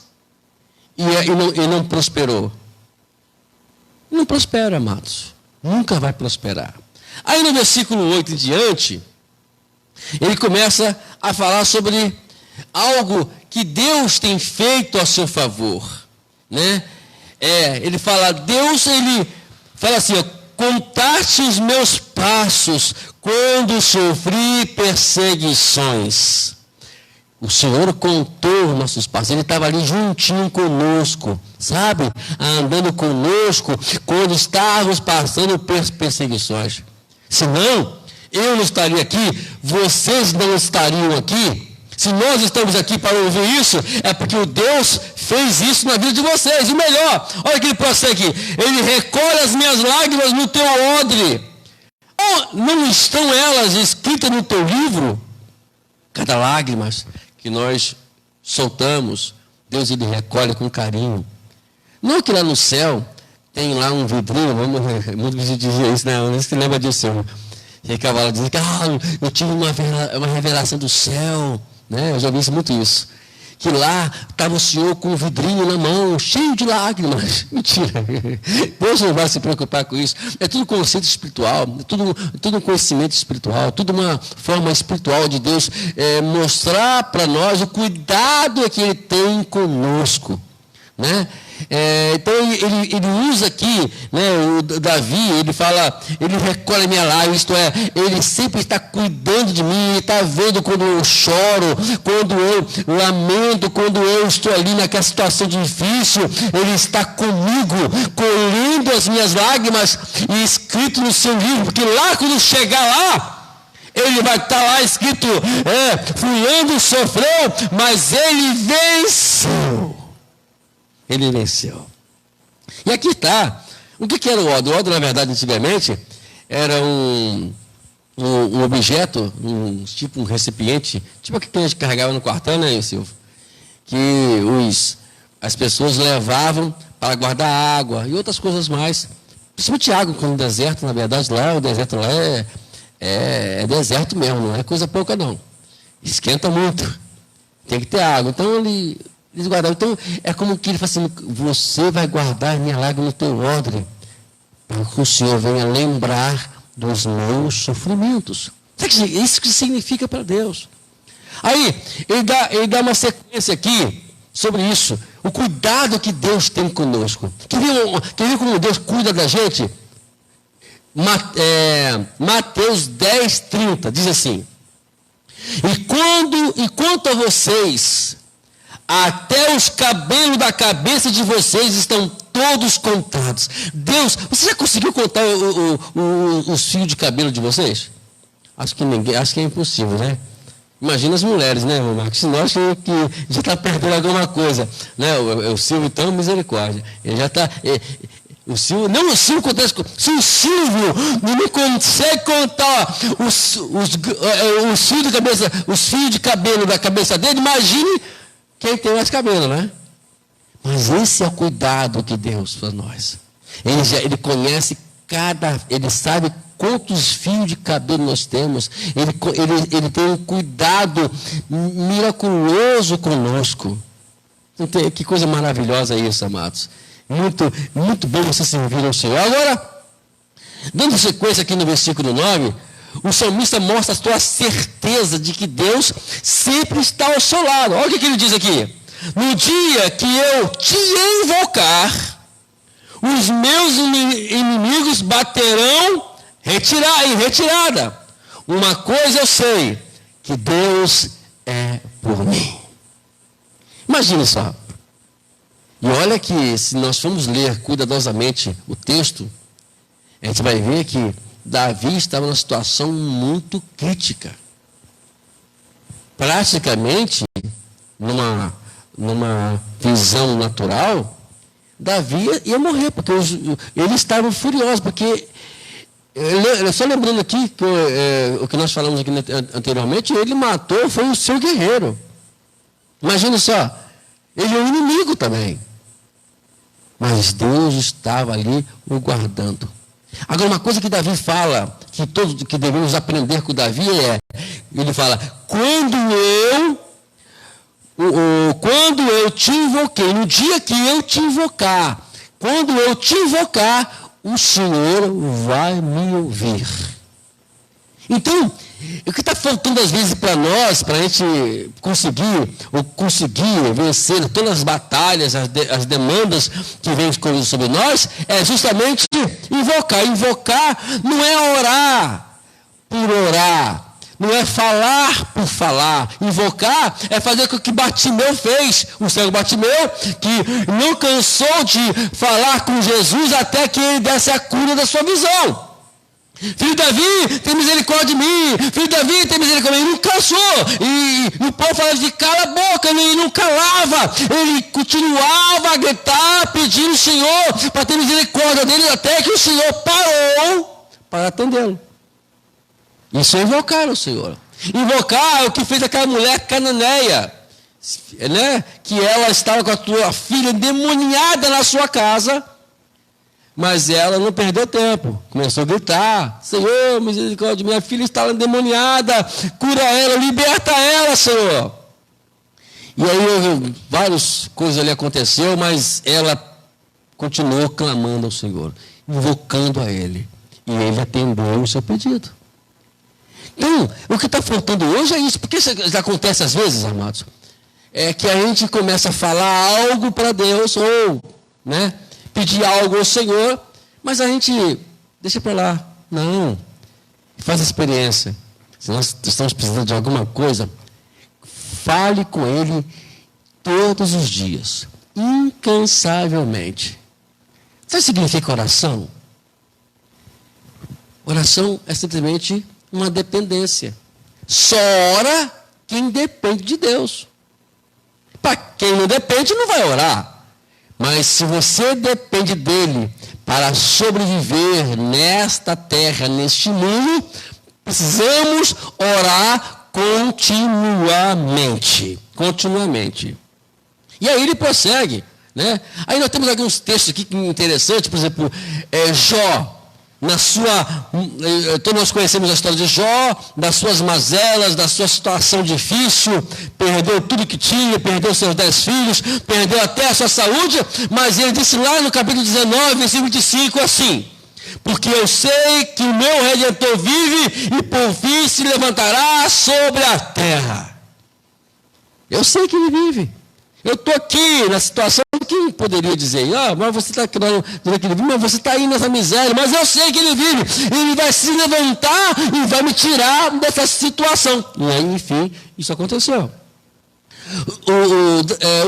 e não prosperou? Não prospera, amados. Nunca vai prosperar. Aí no versículo 8 em diante, ele começa a falar sobre algo que Deus tem feito a seu favor, né? Ele fala, Deus, ele fala assim, contaste os meus passos quando sofri perseguições. O Senhor contou nossos passos, ele estava ali juntinho conosco, sabe? Andando conosco quando estávamos passando perseguições. Senão, eu não estaria aqui, vocês não estariam aqui. Se nós estamos aqui para ouvir isso, é porque o Deus fez isso na vida de vocês. E melhor, olha que ele prossegue, ele recolhe as minhas lágrimas no teu odre. Não estão elas escritas no teu livro? Cada lágrima que nós soltamos, Deus ele recolhe com carinho. Não que lá no céu tem lá um vidrinho, muita gente dizia isso, não se lembra disso. E a cavalo dizia que eu tive uma revelação do céu, né? Eu já vi muito isso. Que lá estava o Senhor com um vidrinho na mão, cheio de lágrimas. Mentira. Deus não vai se preocupar com isso. É tudo conceito espiritual, é tudo um conhecimento espiritual, tudo uma forma espiritual de Deus mostrar para nós o cuidado que Ele tem conosco, né? Então ele usa aqui, né, o Davi, ele fala, ele recolhe a minha lágrima, isto é, ele sempre está cuidando de mim, ele está vendo quando eu choro, quando eu lamento, quando eu estou ali naquela situação difícil, ele está comigo, colhendo as minhas lágrimas e escrito no seu livro, porque lá quando chegar lá, ele vai estar lá escrito, fulano sofreu, mas ele venceu. Ele venceu. E aqui está. O que era o odre? O odre, na verdade, antigamente, era um objeto, tipo um recipiente, tipo aquele que a gente carregava no quartel, né, Silvio? Que as pessoas levavam para guardar água e outras coisas mais. Principalmente água, como no deserto, na verdade, o deserto lá é deserto mesmo, não é coisa pouca não. Esquenta muito. Tem que ter água. Então eles guardavam. Então é como que ele fala assim, você vai guardar minha lágrima no teu odre, para que o Senhor venha lembrar dos meus sofrimentos. Sabe que isso que significa para Deus? Aí, ele dá uma sequência aqui sobre isso. O cuidado que Deus tem conosco. Quer ver como Deus cuida da gente? Mateus 10:30 diz assim: e quanto a vocês, até os cabelos da cabeça de vocês estão todos contados. Deus, você já conseguiu contar os fios de cabelo de vocês? Acho que é impossível, né? Imagina as mulheres, né, Marcos? Senão acho que já está perdendo alguma coisa. Né? O Silvio, então, misericórdia. Ele já está. O Silvio se o Silvio não consegue contar os fios de cabelo da cabeça dele, imagine quem tem mais cabelo, né? Mas esse é o cuidado que Deus para nós. Ele conhece ele sabe quantos fios de cabelo nós temos. Ele tem um cuidado miraculoso conosco. Que coisa maravilhosa isso, amados. Muito, muito bom você servir ao Senhor. Agora, dando sequência aqui no versículo 9, o salmista mostra a sua certeza de que Deus sempre está ao seu lado. Olha o que ele diz aqui. No dia que eu te invocar, os meus inimigos baterão em retirada. Uma coisa eu sei, que Deus é por mim. Imagine só. E olha que, se nós formos ler cuidadosamente o texto, a gente vai ver que Davi estava numa situação muito crítica. Praticamente, numa visão natural, Davi ia morrer, porque eles estavam furiosos, porque, só lembrando aqui, que o que nós falamos aqui anteriormente, ele matou, foi o seu guerreiro. Imagina só, ele é um inimigo também. Mas Deus estava ali o guardando. Agora, uma coisa que Davi fala, que devemos aprender com Davi ele fala, quando eu te invoquei, no dia que eu te invocar, quando eu te invocar, o Senhor vai me ouvir. Então, o que está faltando às vezes para nós, para a gente conseguir vencer todas as batalhas, as demandas que vêm sobre nós, é justamente invocar. Invocar não é orar por orar, não é falar por falar. Invocar é fazer o que Bartimeu fez, o cego Bartimeu, que não cansou de falar com Jesus até que ele desse a cura da sua visão. Filho Davi, tem misericórdia de mim. Filho Davi, tem misericórdia de mim. Ele não cansou. E o povo falava de cala a boca. Ele não calava. Ele continuava a gritar, pedindo ao Senhor para ter misericórdia dele, até que o Senhor parou para atendê-lo. Isso é invocar o Senhor. Invocar é o que fez aquela mulher cananeia, né? Que ela estava com a tua filha endemoniada na sua casa. Mas ela não perdeu tempo. Começou a gritar, Senhor, misericórdia, minha filha está endemoniada, cura ela, liberta ela, Senhor. E aí várias coisas ali aconteceu, mas ela continuou clamando ao Senhor, invocando a Ele. E Ele atendeu o seu pedido. Então, o que está faltando hoje é isso. Porque isso acontece às vezes, amados, é que a gente começa a falar algo para Deus, ou né, pedir algo ao Senhor, mas a gente deixa para lá. Não. Faz a experiência. Se nós estamos precisando de alguma coisa, fale com Ele todos os dias, incansavelmente. Sabe o que significa oração? Oração é simplesmente uma dependência. Só ora quem depende de Deus. Para quem não depende, não vai orar. Mas se você depende dele para sobreviver nesta terra, neste mundo, precisamos orar continuamente. Continuamente. E aí ele prossegue, né? Aí nós temos alguns textos aqui interessantes, por exemplo, Jó. Todos nós conhecemos a história de Jó, das suas mazelas, da sua situação difícil, perdeu tudo que tinha, perdeu seus 10 filhos, perdeu até a sua saúde, mas ele disse lá no capítulo 19, versículo 25, assim: porque eu sei que o meu Redentor vive e por fim se levantará sobre a terra. Eu sei que ele vive. Eu estou aqui na situação, quem poderia dizer, mas você está aqui, mas você está aí nessa miséria, mas eu sei que ele vive, ele vai se levantar e vai me tirar dessa situação. E aí, enfim, isso aconteceu.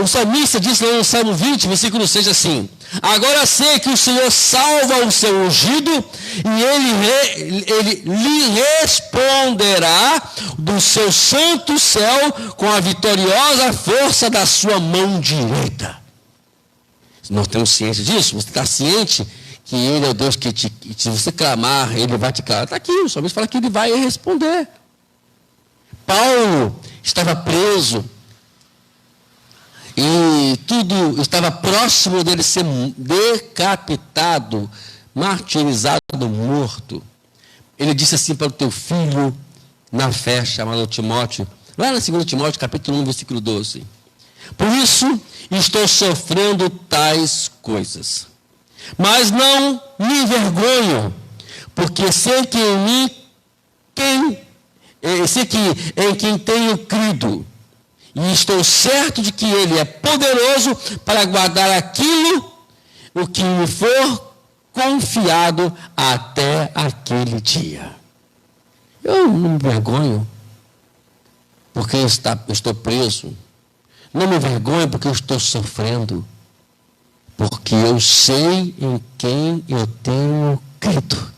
O salmista diz lá no Salmo 20, versículo 6 assim: agora sei que o Senhor salva o seu ungido e ele lhe responderá do seu santo céu com a vitoriosa força da sua mão direita. Nós temos ciência disso? Você está ciente que Ele é o Deus que se você clamar, Ele vai te clamar? Está aqui, o salmista fala que Ele vai responder. Paulo estava preso e tudo estava próximo dele ser decapitado, martirizado, morto. Ele disse assim para o teu filho na fé, chamado Timóteo, lá na 2 Timóteo, capítulo 1, versículo 12. Por isso, estou sofrendo tais coisas. Mas não me envergonho, porque sei que em quem tenho crido. E estou certo de que Ele é poderoso para guardar aquilo o que me for confiado até aquele dia. Eu não me envergonho porque eu estou preso. Não me envergonho porque eu estou sofrendo. Porque eu sei em quem eu tenho crido.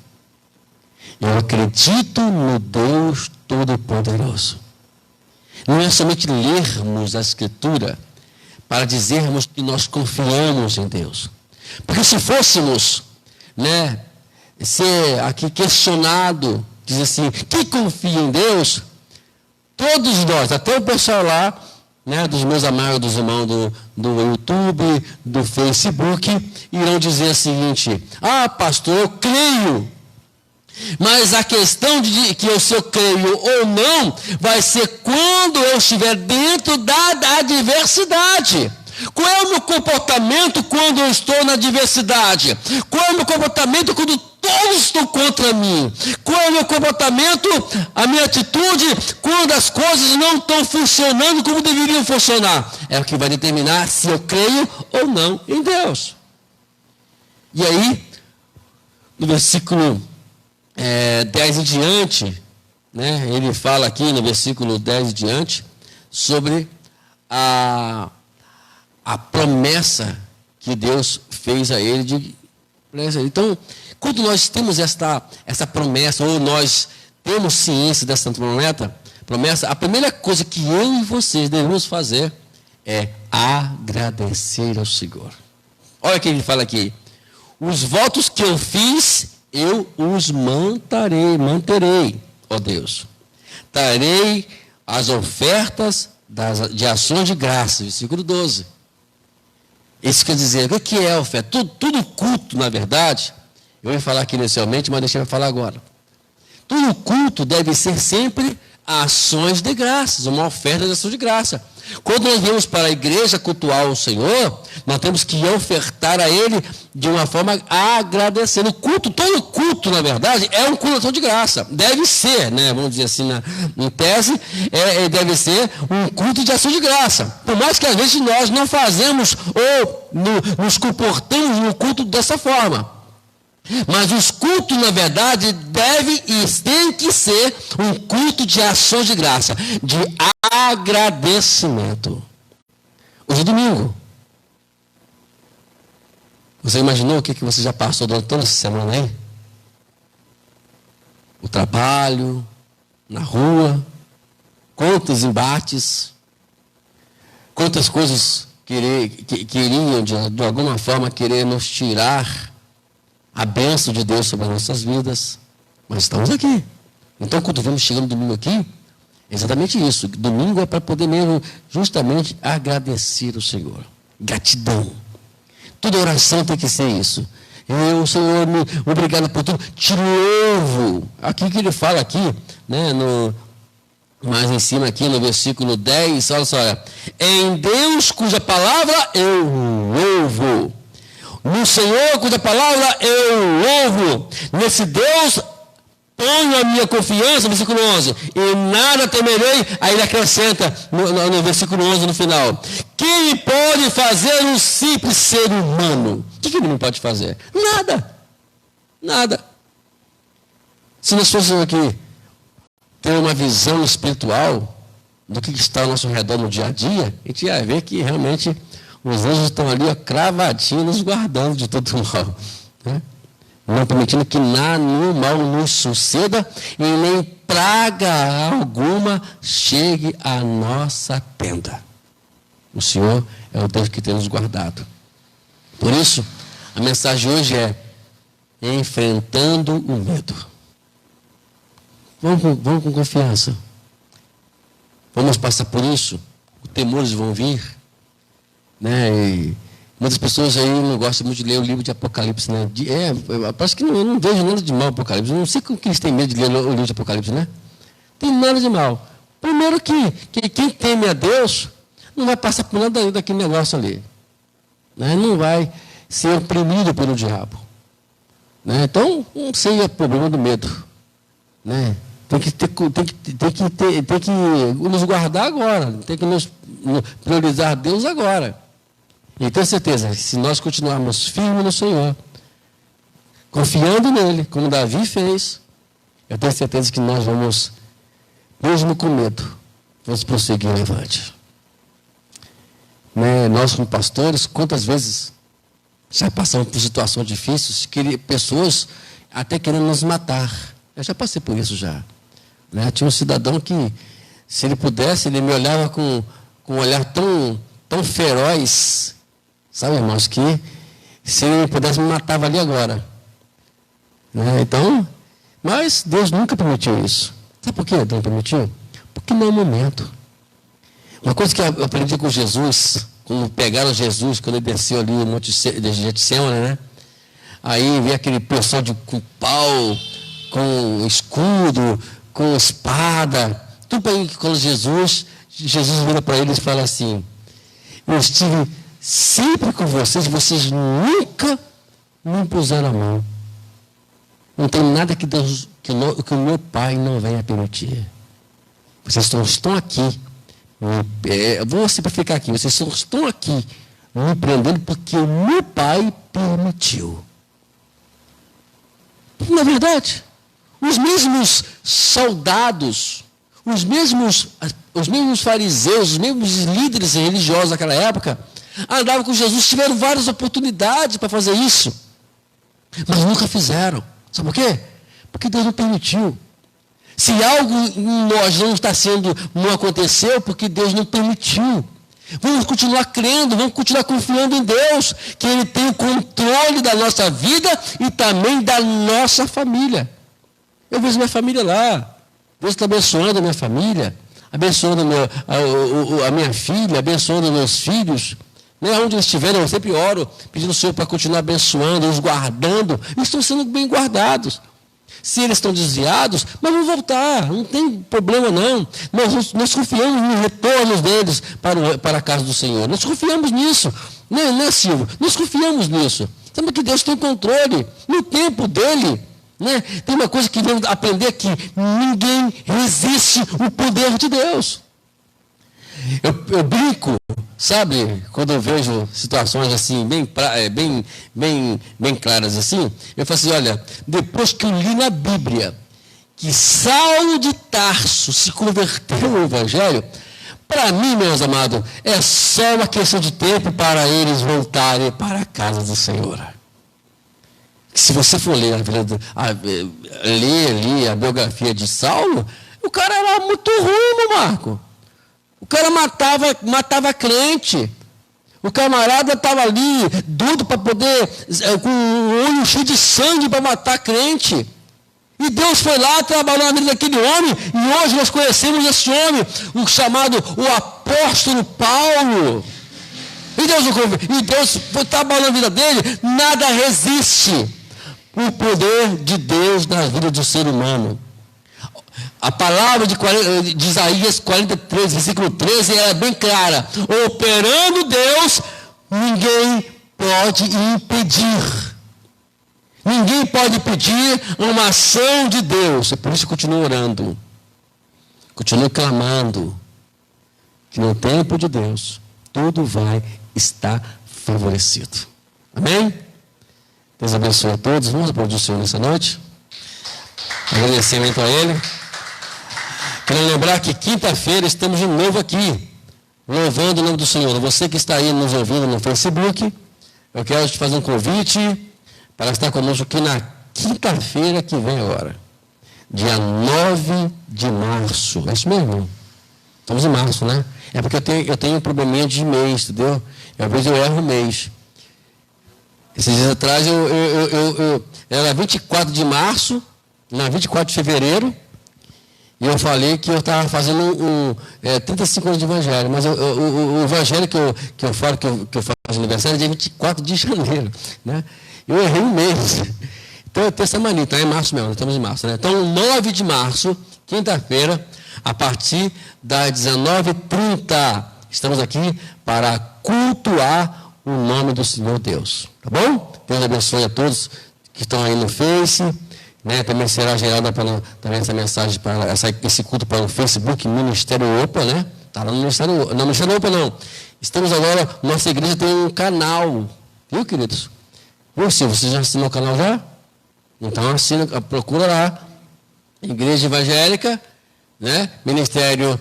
Eu acredito no Deus Todo-Poderoso. Não é somente lermos a Escritura para dizermos que nós confiamos em Deus. Porque se fôssemos, ser aqui questionado, dizer assim, que confia em Deus, todos nós, até o pessoal lá, dos meus amados, dos irmãos do YouTube, do Facebook, irão dizer o seguinte: pastor, eu creio. Mas a questão de que se eu creio ou não vai ser quando eu estiver dentro da adversidade. Qual é o meu comportamento quando eu estou na adversidade? Qual é o meu comportamento quando todos estão contra mim? Qual é o meu comportamento, a minha atitude quando as coisas não estão funcionando como deveriam funcionar? É o que vai determinar se eu creio ou não em Deus. E aí, no versículo 10 em diante, ele fala aqui no versículo 10 em diante sobre a promessa que Deus fez a ele. Então, quando nós temos essa promessa, ou nós temos ciência dessa promessa, a primeira coisa que eu e vocês devemos fazer é agradecer ao Senhor. Olha o que ele fala aqui: os votos que eu fiz, eu os manterei, ó Deus. Trarei as ofertas de ações de graça, versículo 12. Isso quer dizer, o que é oferta? Tudo culto, na verdade, eu ia falar aqui inicialmente, mas deixa eu falar agora. Todo culto deve ser sempre ações de graças, uma oferta de ação de graça. Quando nós viemos para a igreja cultuar o Senhor, nós temos que ofertar a Ele de uma forma agradecendo. O culto, todo culto, na verdade, é um culto de ação de graça. Deve ser, né? Vamos dizer assim, em tese, deve ser um culto de ação de graça. Por mais que às vezes nós não fazemos ou nos comportamos no culto dessa forma. Mas os cultos, na verdade, devem e tem que ser um culto de ação de graça, de agradecimento. Hoje é domingo. Você imaginou o que você já passou durante toda essa semana aí? O trabalho, na rua, quantos embates, quantas coisas queriam, de alguma forma, querer nos tirar a bênção de Deus sobre as nossas vidas, mas estamos aqui. Então, quando vamos chegando domingo aqui, é exatamente isso. Domingo é para poder mesmo, justamente, agradecer o Senhor. Gratidão. Toda oração tem que ser isso. Senhor, obrigado por tudo. Te louvo. Aqui que ele fala aqui, né, mais em cima aqui no versículo 10, olha só. Em Deus cuja palavra eu louvo. No Senhor, cuja palavra eu louvo. Nesse Deus ponho a minha confiança, versículo 11. E nada temerei. Aí ele acrescenta no versículo 11 no final. Quem pode fazer um simples ser humano? O que ele não pode fazer? Nada. Nada. Se nós fôssemos aqui ter uma visão espiritual do que está ao nosso redor no dia a dia, a gente ia ver que realmente os anjos estão ali cravadinhos, nos guardando de todo mal. Né? Não permitindo que nada mal nos suceda e nem praga alguma chegue à nossa tenda. O Senhor é o Deus que tem nos guardado. Por isso, a mensagem hoje é enfrentando o medo. Vamos com confiança. Vamos passar por isso. Os temores vão vir. Né? E muitas pessoas aí não gostam muito de ler o livro de Apocalipse, né? Parece que eu não vejo nada de mal no Apocalipse. Eu não sei como que eles têm medo de ler o livro de Apocalipse, né? Tem nada de mal. Primeiro que quem teme a Deus não vai passar por nada daquele negócio ali. Né? Não vai ser oprimido pelo diabo. Né? Então, não seja problema do medo. Né? Tem que nos guardar agora. Tem que nos priorizar Deus agora. E tenho certeza, se nós continuarmos firmes no Senhor, confiando nele, como Davi fez, eu tenho certeza que nós vamos, mesmo com medo, vamos prosseguir avante. Né? Nós, como pastores, quantas vezes já passamos por situações difíceis, pessoas até querendo nos matar. Eu já passei por isso já. Né? Tinha um cidadão que, se ele pudesse, ele me olhava com um olhar tão feroz, sabe, irmãos, que se ele pudesse me matava ali agora. Né? Então, mas Deus nunca permitiu isso. Sabe por que Deus não permitiu? Porque não é o momento. Uma coisa que eu aprendi com Jesus, quando pegaram Jesus, quando ele desceu ali no Monte de Getsemane, né? Aí veio aquele pessoal com pau, com escudo, com espada, tudo para ir com Jesus vira para eles e fala assim: eu estive sempre com vocês nunca me puseram a mão. Não tem nada que o meu Pai não venha permitir. Vocês estão aqui, vou simplificar aqui, vocês estão aqui me prendendo porque o meu Pai permitiu. Na verdade, os mesmos soldados, os mesmos fariseus, os mesmos líderes religiosos daquela época, andavam com Jesus, tiveram várias oportunidades para fazer isso, mas nunca fizeram. Sabe por quê? Porque Deus não permitiu. Se algo em nós não aconteceu, porque Deus não permitiu. Vamos continuar crendo, vamos continuar confiando em Deus, que Ele tem o controle da nossa vida e também da nossa família. Eu vejo minha família lá. Deus está abençoando a minha família, abençoando a minha filha, abençoando meus filhos. Né? Onde eles estiverem, eu sempre oro, pedindo ao Senhor para continuar abençoando, os guardando. Eles estão sendo bem guardados. Se eles estão desviados, mas vão voltar, não tem problema não. Nós confiamos no retorno deles para a casa do Senhor. Nós confiamos nisso. Não é, Silvio? Nós confiamos nisso. Sabe que Deus tem controle no tempo dele. Né? Tem uma coisa que devemos aprender aqui: ninguém resiste o poder de Deus. Eu brinco, sabe, quando eu vejo situações assim, bem claras assim, eu falo assim: olha, depois que eu li na Bíblia que Saulo de Tarso se converteu ao Evangelho, para mim, meus amados, é só uma questão de tempo para eles voltarem para a casa do Senhor. Se você for ler a biografia de Saulo, o cara era muito ruim, Marco. O cara matava crente. O camarada estava ali, doido para poder, com o olho cheio de sangue para matar crente. E Deus foi lá, trabalhou na vida daquele homem, e hoje nós conhecemos esse homem, o chamado o apóstolo Paulo. E Deus foi trabalhando na vida dele, nada resiste o poder de Deus na vida do ser humano. A palavra de Isaías 43, versículo 13, é bem clara: operando Deus, ninguém pode impedir. Ninguém pode impedir uma ação de Deus. É por isso que eu continuo orando, continuo clamando, que no tempo de Deus, tudo vai estar favorecido. Amém? Deus abençoe a todos. Vamos aplaudir o Senhor nessa noite. Agradecimento a Ele. Quero lembrar que quinta-feira estamos de novo aqui, louvando o nome do Senhor. Você que está aí nos ouvindo no Facebook, eu quero te fazer um convite para estar conosco aqui na quinta-feira que vem agora, dia 9 de março. É isso mesmo? Estamos em março, né? É porque eu tenho um probleminha de mês, entendeu? Às vezes eu erro o mês. Esses dias atrás, era 24 de março, na 24 de fevereiro, e eu falei que eu estava fazendo 35 anos de evangelho, mas o evangelho que eu falo, que eu faço aniversário, é dia 24 de janeiro, né? Eu errei um mês. Então eu tenho essa mania, então é março mesmo, estamos em março, né? Então, 9 de março, quinta-feira, a partir das 19h30, estamos aqui para cultuar o nome do Senhor Deus. Tá bom? Deus abençoe a todos que estão aí no Face, né? Também será gerada também essa mensagem, esse culto para o Facebook, Ministério Opa, né? Está lá no Ministério Opa não. Estamos agora, nossa igreja tem um canal, viu, queridos? Você já assinou o canal já? Então assina, procura lá, Igreja Evangélica, né? Ministério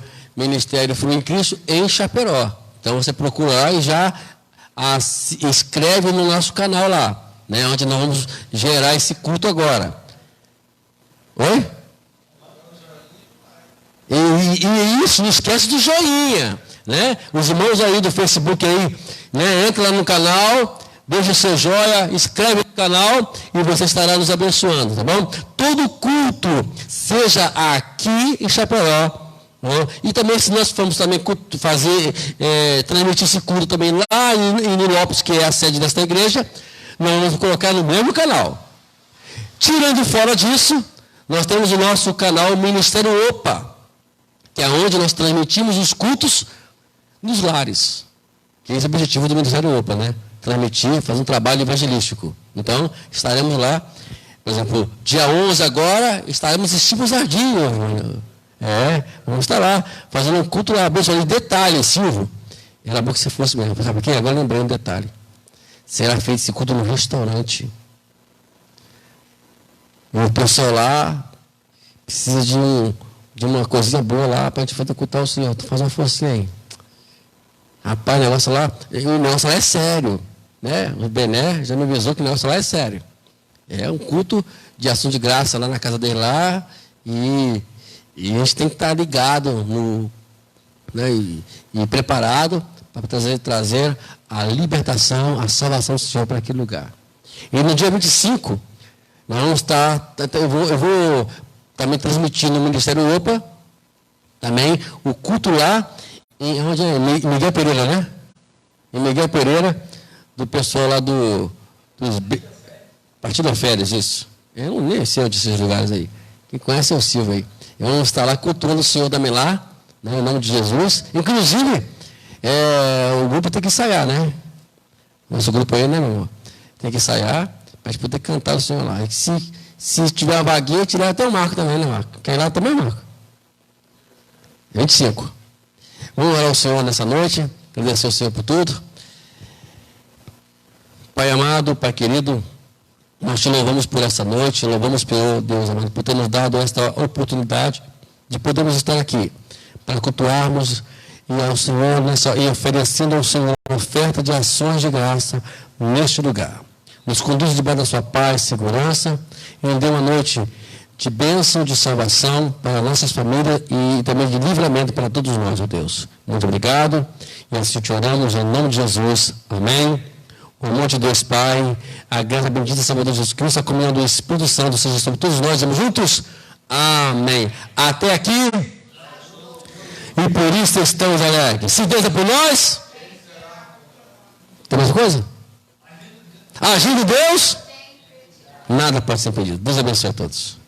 Fruto em Cristo em Chapecó. Então você procura lá e já inscreve no nosso canal lá, né? Onde nós vamos gerar esse culto agora. Oi? E isso, não esquece do joinha, né? Os irmãos aí do Facebook aí, né? Entra lá no canal, deixa o seu joia, inscreve no canal e você estará nos abençoando, tá bom? Todo culto, seja aqui em Chapecó, e também se nós formos também transmitir esse culto também lá em Nilópolis, que é a sede desta igreja, nós vamos colocar no mesmo canal. Tirando fora disso, nós temos o nosso canal Ministério Opa, que é onde nós transmitimos os cultos nos lares. Que esse é o objetivo do Ministério Opa, né? Transmitir, fazer um trabalho evangelístico. Então, estaremos lá, por exemplo, dia 11 agora, estaremos em Chico Jardim. Vamos estar lá, fazendo um culto lá, abençoando. Detalhe, Silvio, era bom que você fosse mesmo. Sabe por quê? Agora lembrei um detalhe. Será feito esse culto no restaurante. O pessoal lá precisa de uma coisinha boa lá para a gente fazer cultar o Senhor. Tu faz uma forcinha aí. Rapaz, o negócio lá é sério. Né? O Bené já me avisou que o negócio lá é sério. É um culto de ação de graça lá na casa dele lá. E a gente tem que estar ligado né, e preparado para trazer a libertação, a salvação do Senhor para aquele lugar. E no dia 25, nós vamos estar. Eu vou também transmitir no Ministério Opa também o culto lá. Onde é? Miguel Pereira, né? Em Miguel Pereira, do pessoal lá do Partido da Férias, isso. Eu não nem sei onde esses lugares aí. Quem conhece é o Silvio aí. Vamos estar lá cultuando o Senhor também lá, né, em nome de Jesus. Inclusive, o grupo tem que ensaiar, né? Nosso grupo aí, né, meu irmão? Tem que ensaiar para poder cantar o Senhor lá. E se tiver uma vaguinha, tirar até o Marco também, né, Marco? Quer ir lá também, Marco? 25. Vamos orar ao Senhor nessa noite, agradecer ao Senhor por tudo. Pai amado, Pai querido, nós te louvamos por essa noite, louvamos pelo Deus amado, por ter nos dado esta oportunidade de podermos estar aqui, para cultuarmos e ao Senhor, e oferecendo ao Senhor uma oferta de ações de graça neste lugar. Nos conduz debaixo da sua paz, segurança, e nos dê uma noite de bênção, de salvação para nossas famílias e também de livramento para todos nós, ó Deus. Muito obrigado, e assim te oramos em nome de Jesus. Amém. O amor de Deus Pai, a graça bendita, Salvador Jesus Cristo, a comunhão do Espírito Santo seja sobre todos nós. Vamos juntos? Amém. Até aqui. E por isso estamos alegres. Se Deus é por nós, tem mais coisa? Agindo Deus, nada pode ser impedido. Deus abençoe a todos.